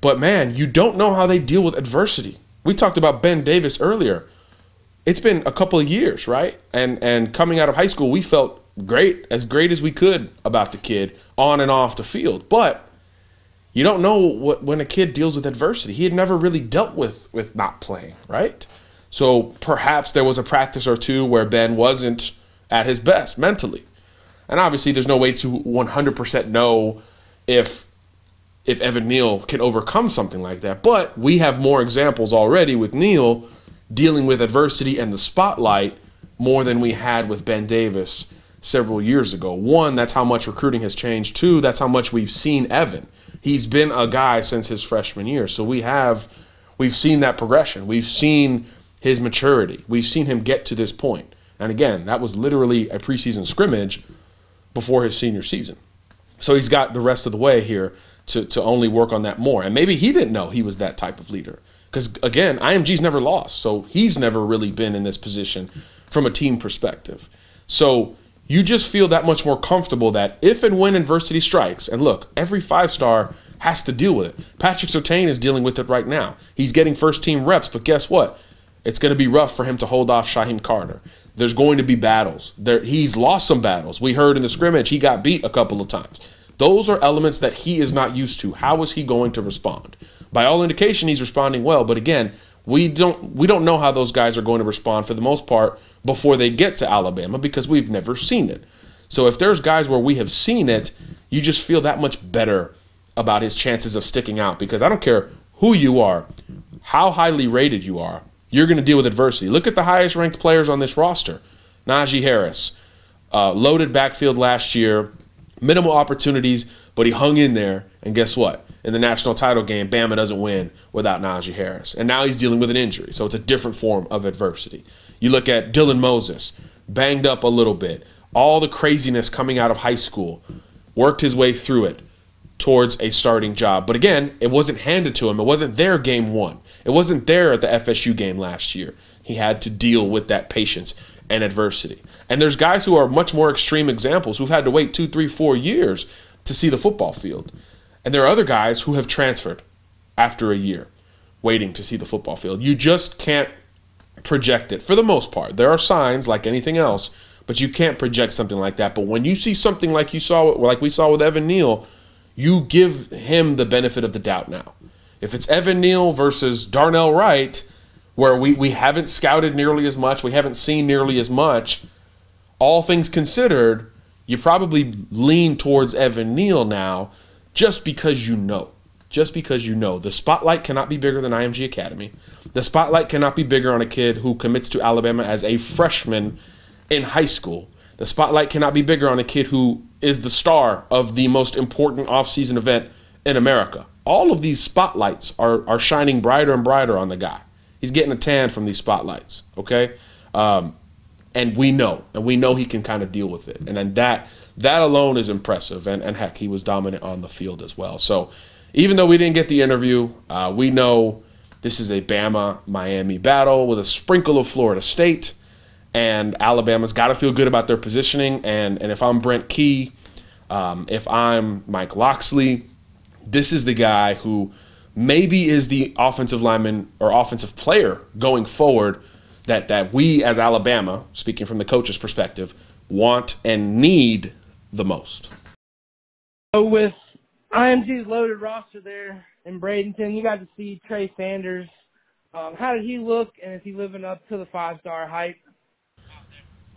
But, man, you don't know how they deal with adversity. We talked about Ben Davis earlier. It's been a couple of years, right? And coming out of high school, we felt great as we could about the kid on and off the field. But you don't know when a kid deals with adversity. He had never really dealt with not playing, right? So perhaps there was a practice or two where Ben wasn't at his best mentally. And obviously there's no way to 100% know if Evan Neal can overcome something like that. But we have more examples already with Neal dealing with adversity and the spotlight more than we had with Ben Davis several years ago. One, that's how much recruiting has changed. Two, that's how much we've seen Evan. He's been a guy since his freshman year. So we've seen that progression. We've seen his maturity. We've seen him get to this point. And again, that was literally a preseason scrimmage before his senior season. So he's got the rest of the way here to only work on that more. And maybe he didn't know he was that type of leader. Because, again, IMG's never lost. So he's never really been in this position from a team perspective. So you just feel that much more comfortable that if and when adversity strikes, and look, every 5-star has to deal with it. Patrick Surtain is dealing with it right now. He's getting first-team reps, but guess what? It's going to be rough for him to hold off Shaheem Carter. There's going to be battles. He's lost some battles. We heard in the scrimmage he got beat a couple of times. Those are elements that he is not used to. How is he going to respond? By all indication, he's responding well. But again, we don't know how those guys are going to respond for the most part before they get to Alabama because we've never seen it. So if there's guys where we have seen it, you just feel that much better about his chances of sticking out because I don't care who you are, how highly rated you are, you're going to deal with adversity. Look at the highest ranked players on this roster. Najee Harris, loaded backfield last year, minimal opportunities, but he hung in there. And guess what? In the national title game, Bama doesn't win without Najee Harris. And now he's dealing with an injury, so it's a different form of adversity. You look at Dylan Moses, banged up a little bit. All the craziness coming out of high school, worked his way through it towards a starting job. But again, it wasn't handed to him. It wasn't there game one. It wasn't there at the FSU game last year. He had to deal with that patience and adversity. And there's guys who are much more extreme examples who've had to wait 2, 3, 4 years to see the football field. And there are other guys who have transferred after a year waiting to see the football field. You just can't project it for the most part. There are signs like anything else, but you can't project something like that. But when you see something like we saw with Evan Neal, you give him the benefit of the doubt now. If it's Evan Neal versus Darnell Wright, where we haven't scouted nearly as much, we haven't seen nearly as much, all things considered, you probably lean towards Evan Neal now just because you know. Just because you know. The spotlight cannot be bigger than IMG Academy. The spotlight cannot be bigger on a kid who commits to Alabama as a freshman in high school. The spotlight cannot be bigger on a kid who is the star of the most important offseason event in America. All of these spotlights are shining brighter and brighter on the guy. He's getting a tan from these spotlights, okay? And we know he can kind of deal with it. And then that alone is impressive. And heck, he was dominant on the field as well. So even though we didn't get the interview, we know this is a Bama-Miami battle with a sprinkle of Florida State. And Alabama's got to feel good about their positioning. And if I'm Brent Key, if I'm Mike Loxley, this is the guy who maybe is the offensive lineman or offensive player going forward that we as Alabama, speaking from the coach's perspective, want and need the most. So with IMG's loaded roster there in Bradenton, you got to see Trey Sanders. How did he look, and is he living up to the 5-star hype?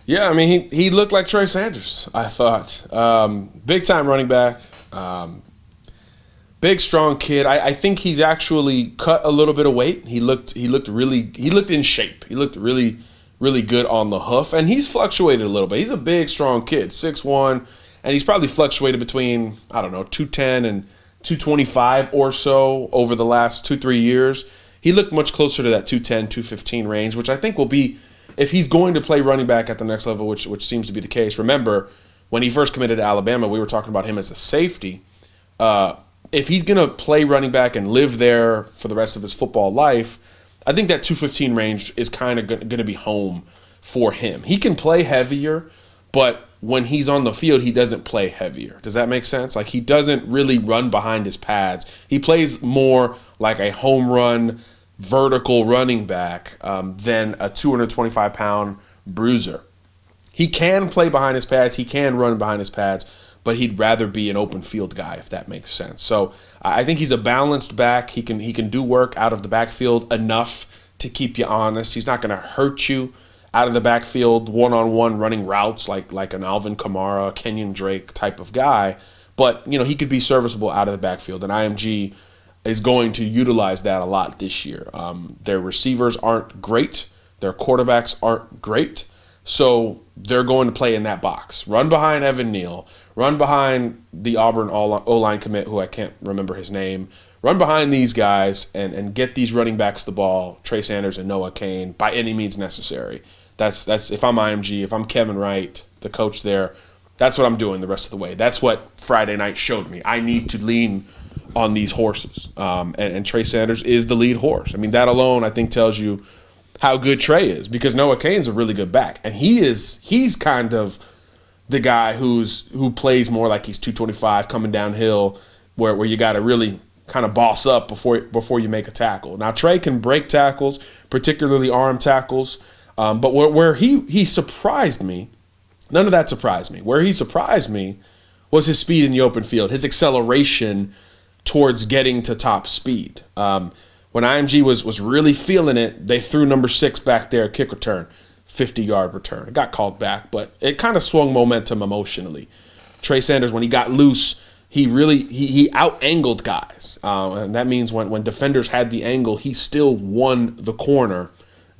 Yeah, I mean, he looked like Trey Sanders, I thought. Big-time running back. Big, strong kid. I think he's actually cut a little bit of weight. He looked in shape. He looked really, really good on the hoof, and he's fluctuated a little bit. He's a big, strong kid, 6'1", and he's probably fluctuated between, 210 and 225 or so over the last 2-3 years. He looked much closer to that 210, 215 range, which I think will be, if he's going to play running back at the next level, which seems to be the case. Remember, when he first committed to Alabama, we were talking about him as a safety. If he's going to play running back and live there for the rest of his football life, I think that 215 range is kind of going to be home for him. He can play heavier, but when he's on the field, he doesn't play heavier. Does that make sense? Like, he doesn't really run behind his pads. He plays more like a home run, vertical running back than a 225-pound bruiser. He can play behind his pads. He can run behind his pads, but he'd rather be an open field guy, if that makes sense. So I think he's a balanced back. He can do work out of the backfield enough to keep you honest. He's not going to hurt you out of the backfield one-on-one running routes like an Alvin Kamara, Kenyon Drake type of guy. But, he could be serviceable out of the backfield, and IMG is going to utilize that a lot this year. Their receivers aren't great. Their quarterbacks aren't great. So they're going to play in that box. Run behind Evan Neal. Run behind the Auburn O-line commit, who I can't remember his name. Run behind these guys and get these running backs the ball, Trey Sanders and Noah Cain, by any means necessary. That's if I'm IMG, if I'm Kevin Wright, the coach there, That's what I'm doing the rest of the way. That's what Friday night showed me. I need to lean on these horses. And Trey Sanders is the lead horse. I mean, that alone, I think, tells you how good Trey is, because Noah Cain's a really good back. And he's kind of the guy who plays more like he's 225 coming downhill, where you got to really kind of boss up before you make a tackle. Now, Trey can break tackles, particularly arm tackles, but where he surprised me, none of that surprised me. Where he surprised me was his speed in the open field, his acceleration towards getting to top speed. When IMG was really feeling it, they threw number 6 back there, kick return, 50-yard return. It got called back, but it kind of swung momentum emotionally. Trey Sanders, when he got loose, he out-angled guys. And that means when defenders had the angle, he still won the corner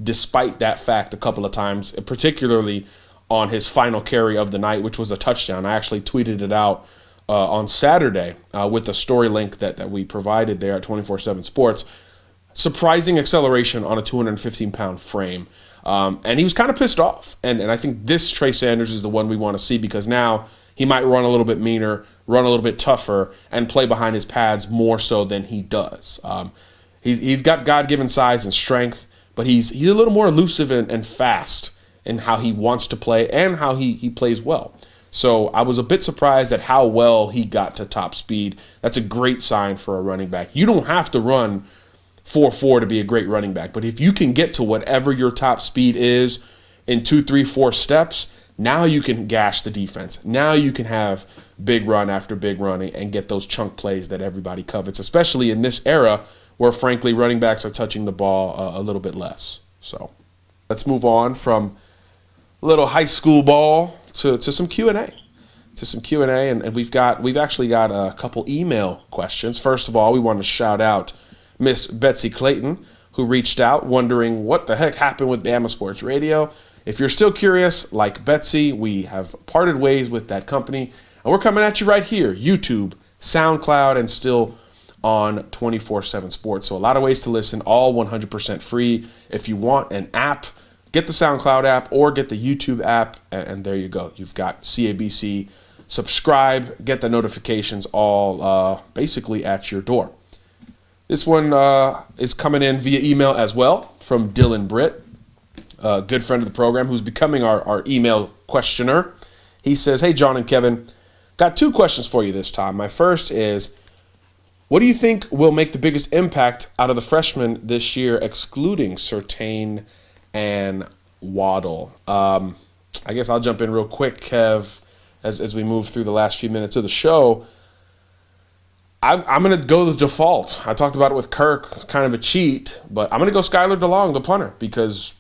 despite that fact a couple of times, particularly on his final carry of the night, which was a touchdown. I actually tweeted it out on Saturday with the story link that we provided there at 24/7 Sports. Surprising acceleration on a 215-pound frame. And he was kind of pissed off. And I think this Trey Sanders is the one we want to see, because now he might run a little bit meaner, run a little bit tougher, and play behind his pads more so than he does. He's got God-given size and strength, but he's a little more elusive and fast in how he wants to play and how he plays well. So I was a bit surprised at how well he got to top speed. That's a great sign for a running back. You don't have to run 4.4 to be a great running back, but if you can get to whatever your top speed is in 2, 3, 4 steps, now you can gash the defense. Now you can have big run after big run and get those chunk plays that everybody covets, especially in this era where, frankly, running backs are touching the ball a little bit less. So let's move on from a little high school ball to some Q&A. And we've actually got a couple email questions. First of all, we want to shout out Miss Betsy Clayton, who reached out wondering what the heck happened with Bama Sports Radio. If you're still curious, like Betsy, we have parted ways with that company, and we're coming at you right here, YouTube, SoundCloud, and still on 24/7 Sports. So a lot of ways to listen, all 100% free. If you want an app, get the SoundCloud app or get the YouTube app, and there you go. You've got CABC. Subscribe, get the notifications all basically at your door. This one is coming in via email as well from Dylan Britt, a good friend of the program who's becoming our email questioner. He says, "Hey, John and Kevin, got 2 questions for you this time. My first is, what do you think will make the biggest impact out of the freshmen this year, excluding Surtain and Waddle?" I guess I'll jump in real quick, Kev, as we move through the last few minutes of the show. I'm going to go the default. I talked about it with Kirk, kind of a cheat, but I'm going to go Skylar DeLong, the punter, because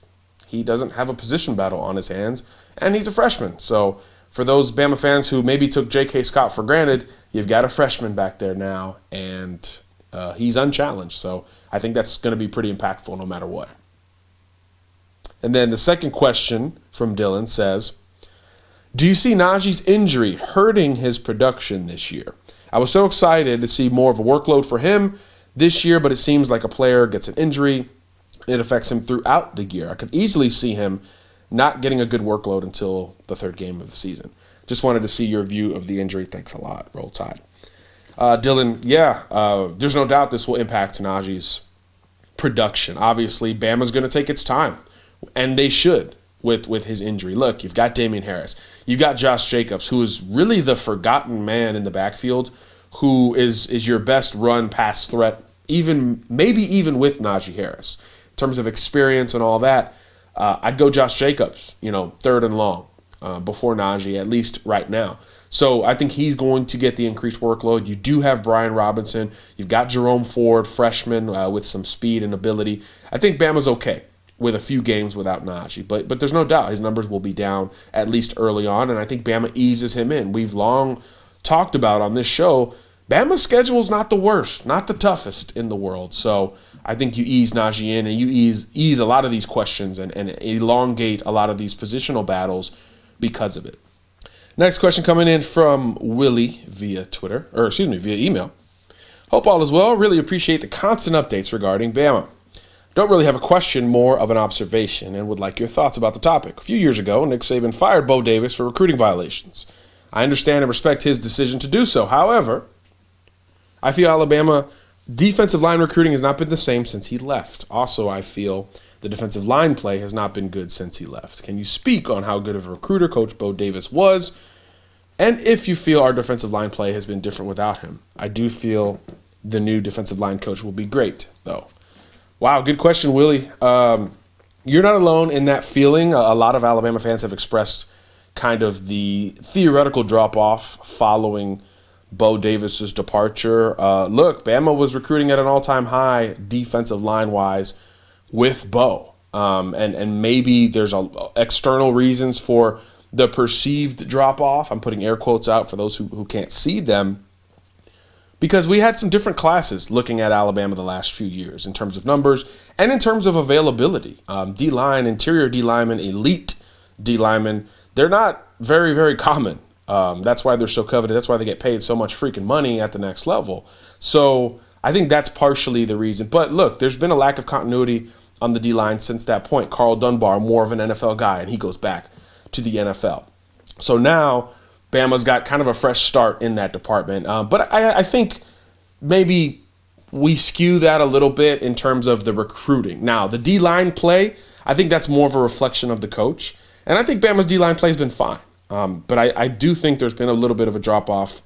he doesn't have a position battle on his hands, and he's a freshman. So for those Bama fans who maybe took J.K. Scott for granted, you've got a freshman back there now, and he's unchallenged. So I think that's going to be pretty impactful no matter what. And then the second question from Dylan says, do you see Najee's injury hurting his production this year? I was so excited to see more of a workload for him this year, but it seems like a player gets an injury, it affects him throughout the year. I could easily see him not getting a good workload until the 3rd game of the season. Just wanted to see your view of the injury. Thanks a lot. Roll Tide. Dylan, there's no doubt this will impact Najee's production. Obviously, Bama's going to take its time, and they should with his injury. Look, you've got Damian Harris. You've got Josh Jacobs, who is really the forgotten man in the backfield, who is your best run pass threat, maybe even with Najee Harris. In terms of experience and all that, I'd go Josh Jacobs, 3rd and long before Najee, at least right now. So I think he's going to get the increased workload. You do have Brian Robinson. You've got Jerome Ford, freshman with some speed and ability. I think Bama's okay with a few games without Najee. But there's no doubt his numbers will be down at least early on, and I think Bama eases him in. We've long talked about on this show, Bama's schedule is not the worst, not the toughest in the world. So I think you ease Najee in, and you ease a lot of these questions and elongate a lot of these positional battles because of it. Next question coming in from Willie via email. Hope all is well. Really appreciate the constant updates regarding Bama. Don't really have a question, more of an observation, and would like your thoughts about the topic. A few years ago, Nick Saban fired Bo Davis for recruiting violations. I understand and respect his decision to do so. However, I feel Alabama defensive line recruiting has not been the same since he left. Also, I feel the defensive line play has not been good since he left. Can you speak on how good of a recruiter Coach Bo Davis was, and if you feel our defensive line play has been different without him? I do feel the new defensive line coach will be great, though. Wow, good question, Willie. You're not alone in that feeling. A lot of Alabama fans have expressed kind of the theoretical drop-off following Bo Davis's departure. Look, Bama was recruiting at an all-time high defensive line-wise with Bo. And maybe there's external reasons for the perceived drop-off. I'm putting air quotes out for those who can't see them. Because we had some different classes looking at Alabama the last few years in terms of numbers and in terms of availability. D-line, interior D-linemen, elite D-linemen, they're not very, very common. That's why they're so coveted. That's why they get paid so much freaking money at the next level. So I think that's partially the reason. But look, there's been a lack of continuity on the D-line since that point. Carl Dunbar, more of an NFL guy, and he goes back to the NFL. So now Bama's got kind of a fresh start in that department. But I think maybe we skew that a little bit in terms of the recruiting. Now, the D-line play, I think that's more of a reflection of the coach. And I think Bama's D-line play has been fine. But I do think there's been a little bit of a drop-off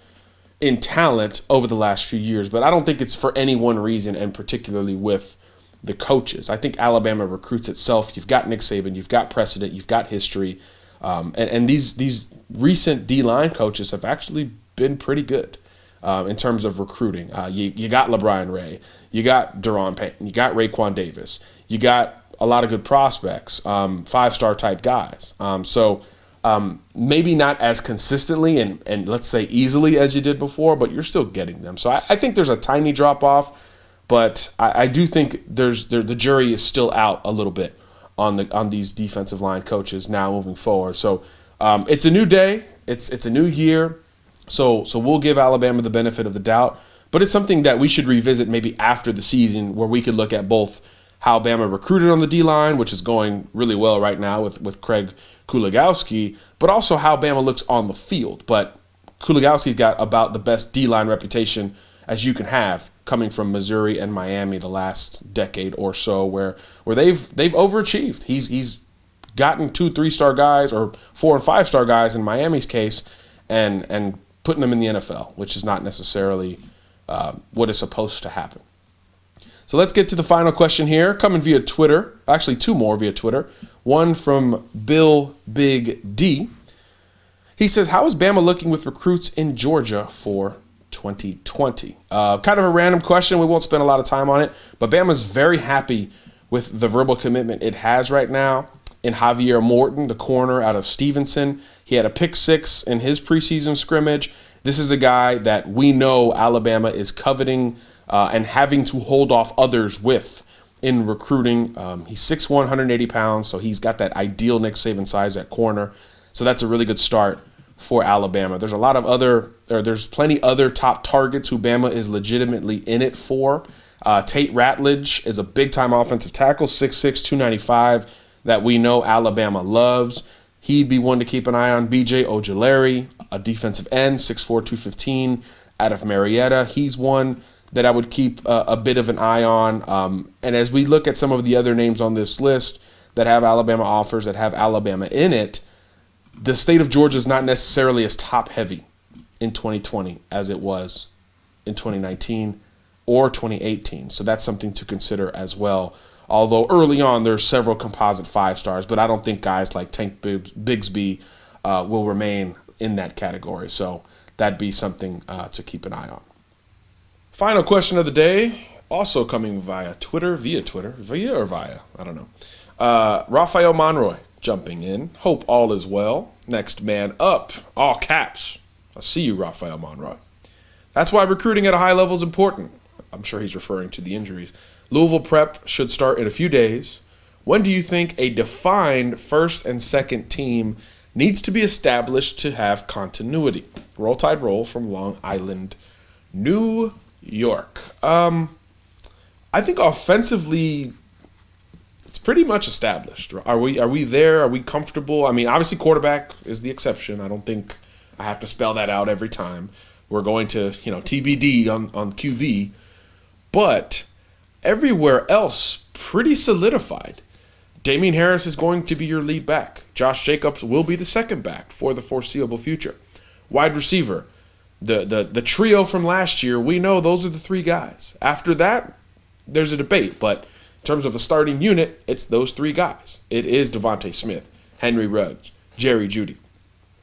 in talent over the last few years. But I don't think it's for any one reason, and particularly with the coaches. I think Alabama recruits itself. You've got Nick Saban. You've got precedent. You've got history. And these recent D-line coaches have actually been pretty good in terms of recruiting. You got LeBron Ray. You got Deron Payton. You got Raekwon Davis. You got a lot of good prospects, five-star type guys. So maybe not as consistently and let's say easily as you did before, but you're still getting them. So I think there's a tiny drop-off, but I do think the jury is still out a little bit on these defensive line coaches now moving forward. So it's a new day. It's a new year. So we'll give Alabama the benefit of the doubt. But it's something that we should revisit maybe after the season, where we could look at both how Bama recruited on the D-line, which is going really well right now with Craig Kuligowski, but also how Bama looks on the field. But Kuligowski's got about the best D-line reputation as you can have, coming from Missouri and Miami the last decade or so, where they've overachieved. He's gotten 2 3-star guys or 4 and 5-star guys in Miami's case, and putting them in the NFL, which is not necessarily what is supposed to happen. So let's get to the final question here, coming via Twitter. Actually, 2 more via Twitter. One from Bill Big D. He says, how is Bama looking with recruits in Georgia for 2020? Kind of a random question. We won't spend a lot of time on it, but Bama's very happy with the verbal commitment it has right now in Javier Morton, the corner out of Stevenson. He had a pick 6 in his preseason scrimmage. This is a guy that we know Alabama is coveting and having to hold off others with in recruiting. He's 6'1", 180 pounds, so he's got that ideal Nick Saban size at corner. So that's a really good start for Alabama. There's there's plenty other top targets who Bama is legitimately in it for. Tate Ratledge is a big-time offensive tackle, 6'6", 295, that we know Alabama loves. He'd be one to keep an eye on. B.J. Ojulari, a defensive end, 6'4", 215, out of Marietta. He's one that I would keep a bit of an eye on. And as we look at some of the other names on this list that have Alabama offers, that have Alabama in it, the state of Georgia is not necessarily as top-heavy in 2020 as it was in 2019 or 2018. So that's something to consider as well. Although early on there's several composite 5-stars, but I don't think guys like Tank Bigsby will remain in that category. So that'd be something to keep an eye on. Final question of the day, also coming via Twitter, I don't know. Raphael Monroy jumping in. Hope all is well. Next man up, all caps. I see you, Raphael Monroy. That's why recruiting at a high level is important. I'm sure he's referring to the injuries. Louisville prep should start in a few days. When do you think a defined first and second team needs to be established to have continuity? Roll Tide Roll from Long Island, New York. I think offensively, it's pretty much established. Are we there? Are we comfortable? I mean, obviously quarterback is the exception. I don't think I have to spell that out every time. We're going to, TBD on QB. But everywhere else, pretty solidified. Damian Harris is going to be your lead back. Josh Jacobs will be the second back for the foreseeable future. Wide receiver, the trio from last year, we know those are the three guys. After that, there's a debate. But in terms of a starting unit, it's those three guys. It is Devontae Smith, Henry Ruggs, Jerry Jeudy.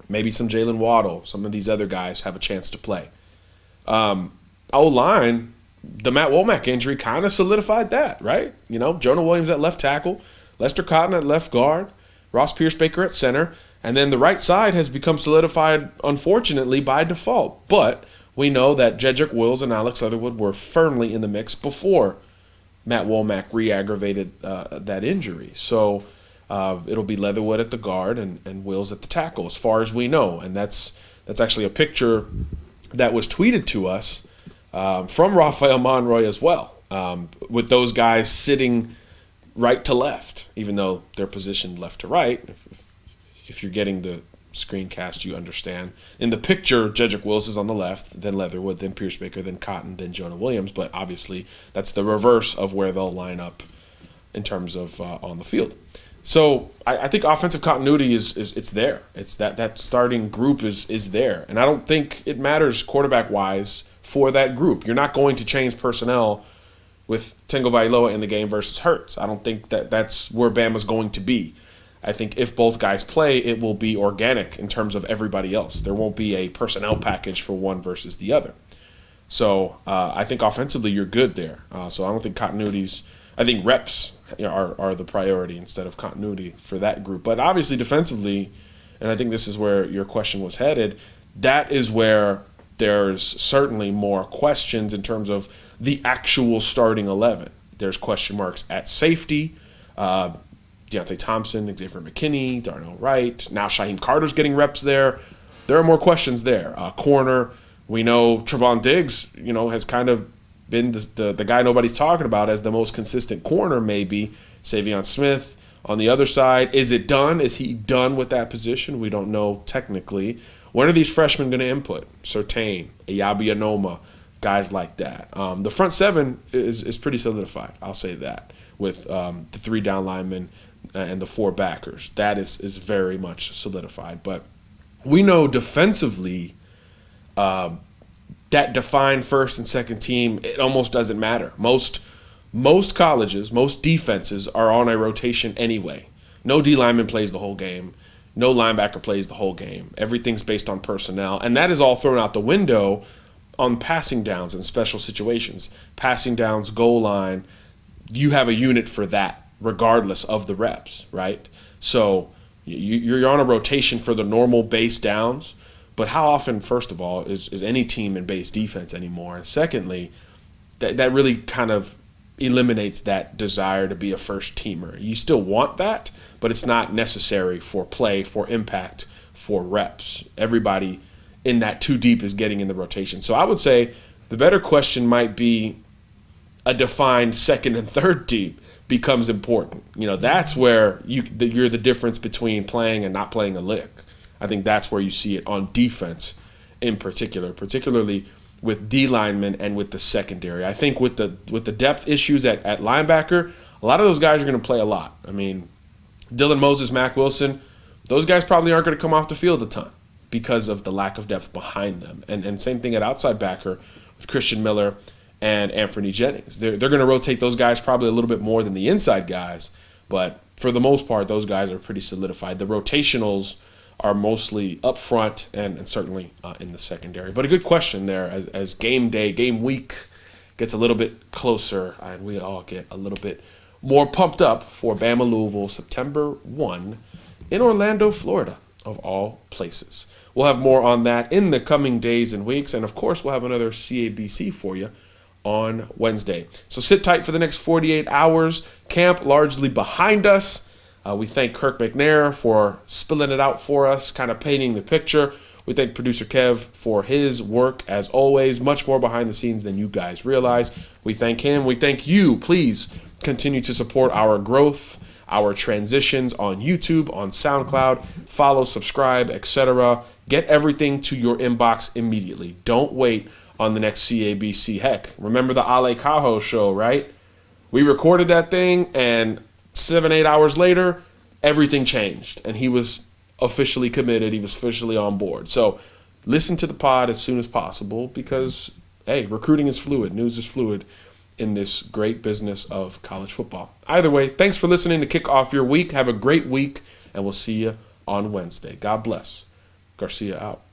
Maybe some Jalen Waddle. Some of these other guys have a chance to play. O-line, the Matt Womack injury kind of solidified that, right? Jonah Williams at left tackle, Lester Cotton at left guard, Ross Pierce-Baker at center, and then the right side has become solidified, unfortunately, by default. But we know that Jedrick Wills and Alex Leatherwood were firmly in the mix before Matt Womack re-aggravated that injury. So it'll be Leatherwood at the guard and Wills at the tackle, as far as we know. And that's actually a picture that was tweeted to us from Rafael Monroy as well, with those guys sitting right to left, even though they're positioned left to right. If you're getting the screencast, you understand. In the picture, Jedrick Wills is on the left, then Leatherwood, then Pierce-Baker, then Cotton, then Jonah Williams. But obviously, that's the reverse of where they'll line up in terms of on the field. So I think offensive continuity is there. It's that starting group is there. And I don't think it matters quarterback-wise for that group. You're not going to change personnel with Tagovailoa in the game versus Hurts. I don't think that's where Bama's going to be. I think if both guys play, it will be organic in terms of everybody else. There won't be a personnel package for one versus the other. So I think offensively you're good there. So I don't think continuities – I think reps are the priority instead of continuity for that group. But obviously defensively, and I think this is where your question was headed, that is where there's certainly more questions in terms of the actual starting 11. There's question marks at safety, Deontay Thompson, Xavier McKinney, Darnell Wright. Now Shaheem Carter's getting reps there. There are more questions there. Corner, we know Trevon Diggs, has kind of been the guy nobody's talking about as the most consistent corner maybe. Savion Smith on the other side. Is it done? Is he done with that position? We don't know technically. When are these freshmen going to input? Surtain, Ayabi Anoma, guys like that. The front seven is pretty solidified, I'll say that, with the three down linemen and the four backers. That is very much solidified. But we know defensively that defined first and second team, it almost doesn't matter. Most colleges, most defenses are on a rotation anyway. No D lineman plays the whole game. No linebacker plays the whole game. Everything's based on personnel. And that is all thrown out the window on passing downs and special situations. Passing downs, goal line, you have a unit for that regardless of the reps, right? So you're on a rotation for the normal base downs. But how often, first of all, is any team in base defense anymore? And secondly, that really kind of eliminates that desire to be a first teamer. You still want that, but it's not necessary for play, for impact, for reps. Everybody in that too deep is getting in the rotation. So I would say the better question might be a defined second and third team becomes important. That's where you're the difference between playing and not playing a lick. I think that's where you see it on defense in particularly with D linemen and with the secondary. I think with the depth issues at linebacker, a lot of those guys are going to play a lot. I mean, Dylan Moses, Mack Wilson, those guys probably aren't going to come off the field a ton because of the lack of depth behind them. And same thing at outside backer with Christian Miller and Anthony Jennings. They're going to rotate those guys probably a little bit more than the inside guys, but for the most part, those guys are pretty solidified. The rotationals are mostly up front and certainly in the secondary. But a good question there as game day, game week gets a little bit closer and we all get a little bit more pumped up for Bama Louisville September 1 in Orlando, Florida, of all places. We'll have more on that in the coming days and weeks. And, of course, we'll have another CABC for you on Wednesday. So sit tight for the next 48 hours. Camp largely behind us. We thank Kirk McNair for spilling it out for us, kind of painting the picture. We thank producer Kev for his work, as always, much more behind the scenes than you guys realize. We thank him. We thank you. Please continue to support our growth, our transitions on YouTube, on SoundCloud. Follow, subscribe, etc. Get everything to your inbox immediately. Don't wait on the next CABC. Heck, remember the Ale Cajo show, right? We recorded that thing, and 7-8 hours later, everything changed, and he was officially committed. He was officially on board. So listen to the pod as soon as possible because, hey, recruiting is fluid. News is fluid in this great business of college football. Either way, thanks for listening to kick off your week. Have a great week, and we'll see you on Wednesday. God bless. Garcia out.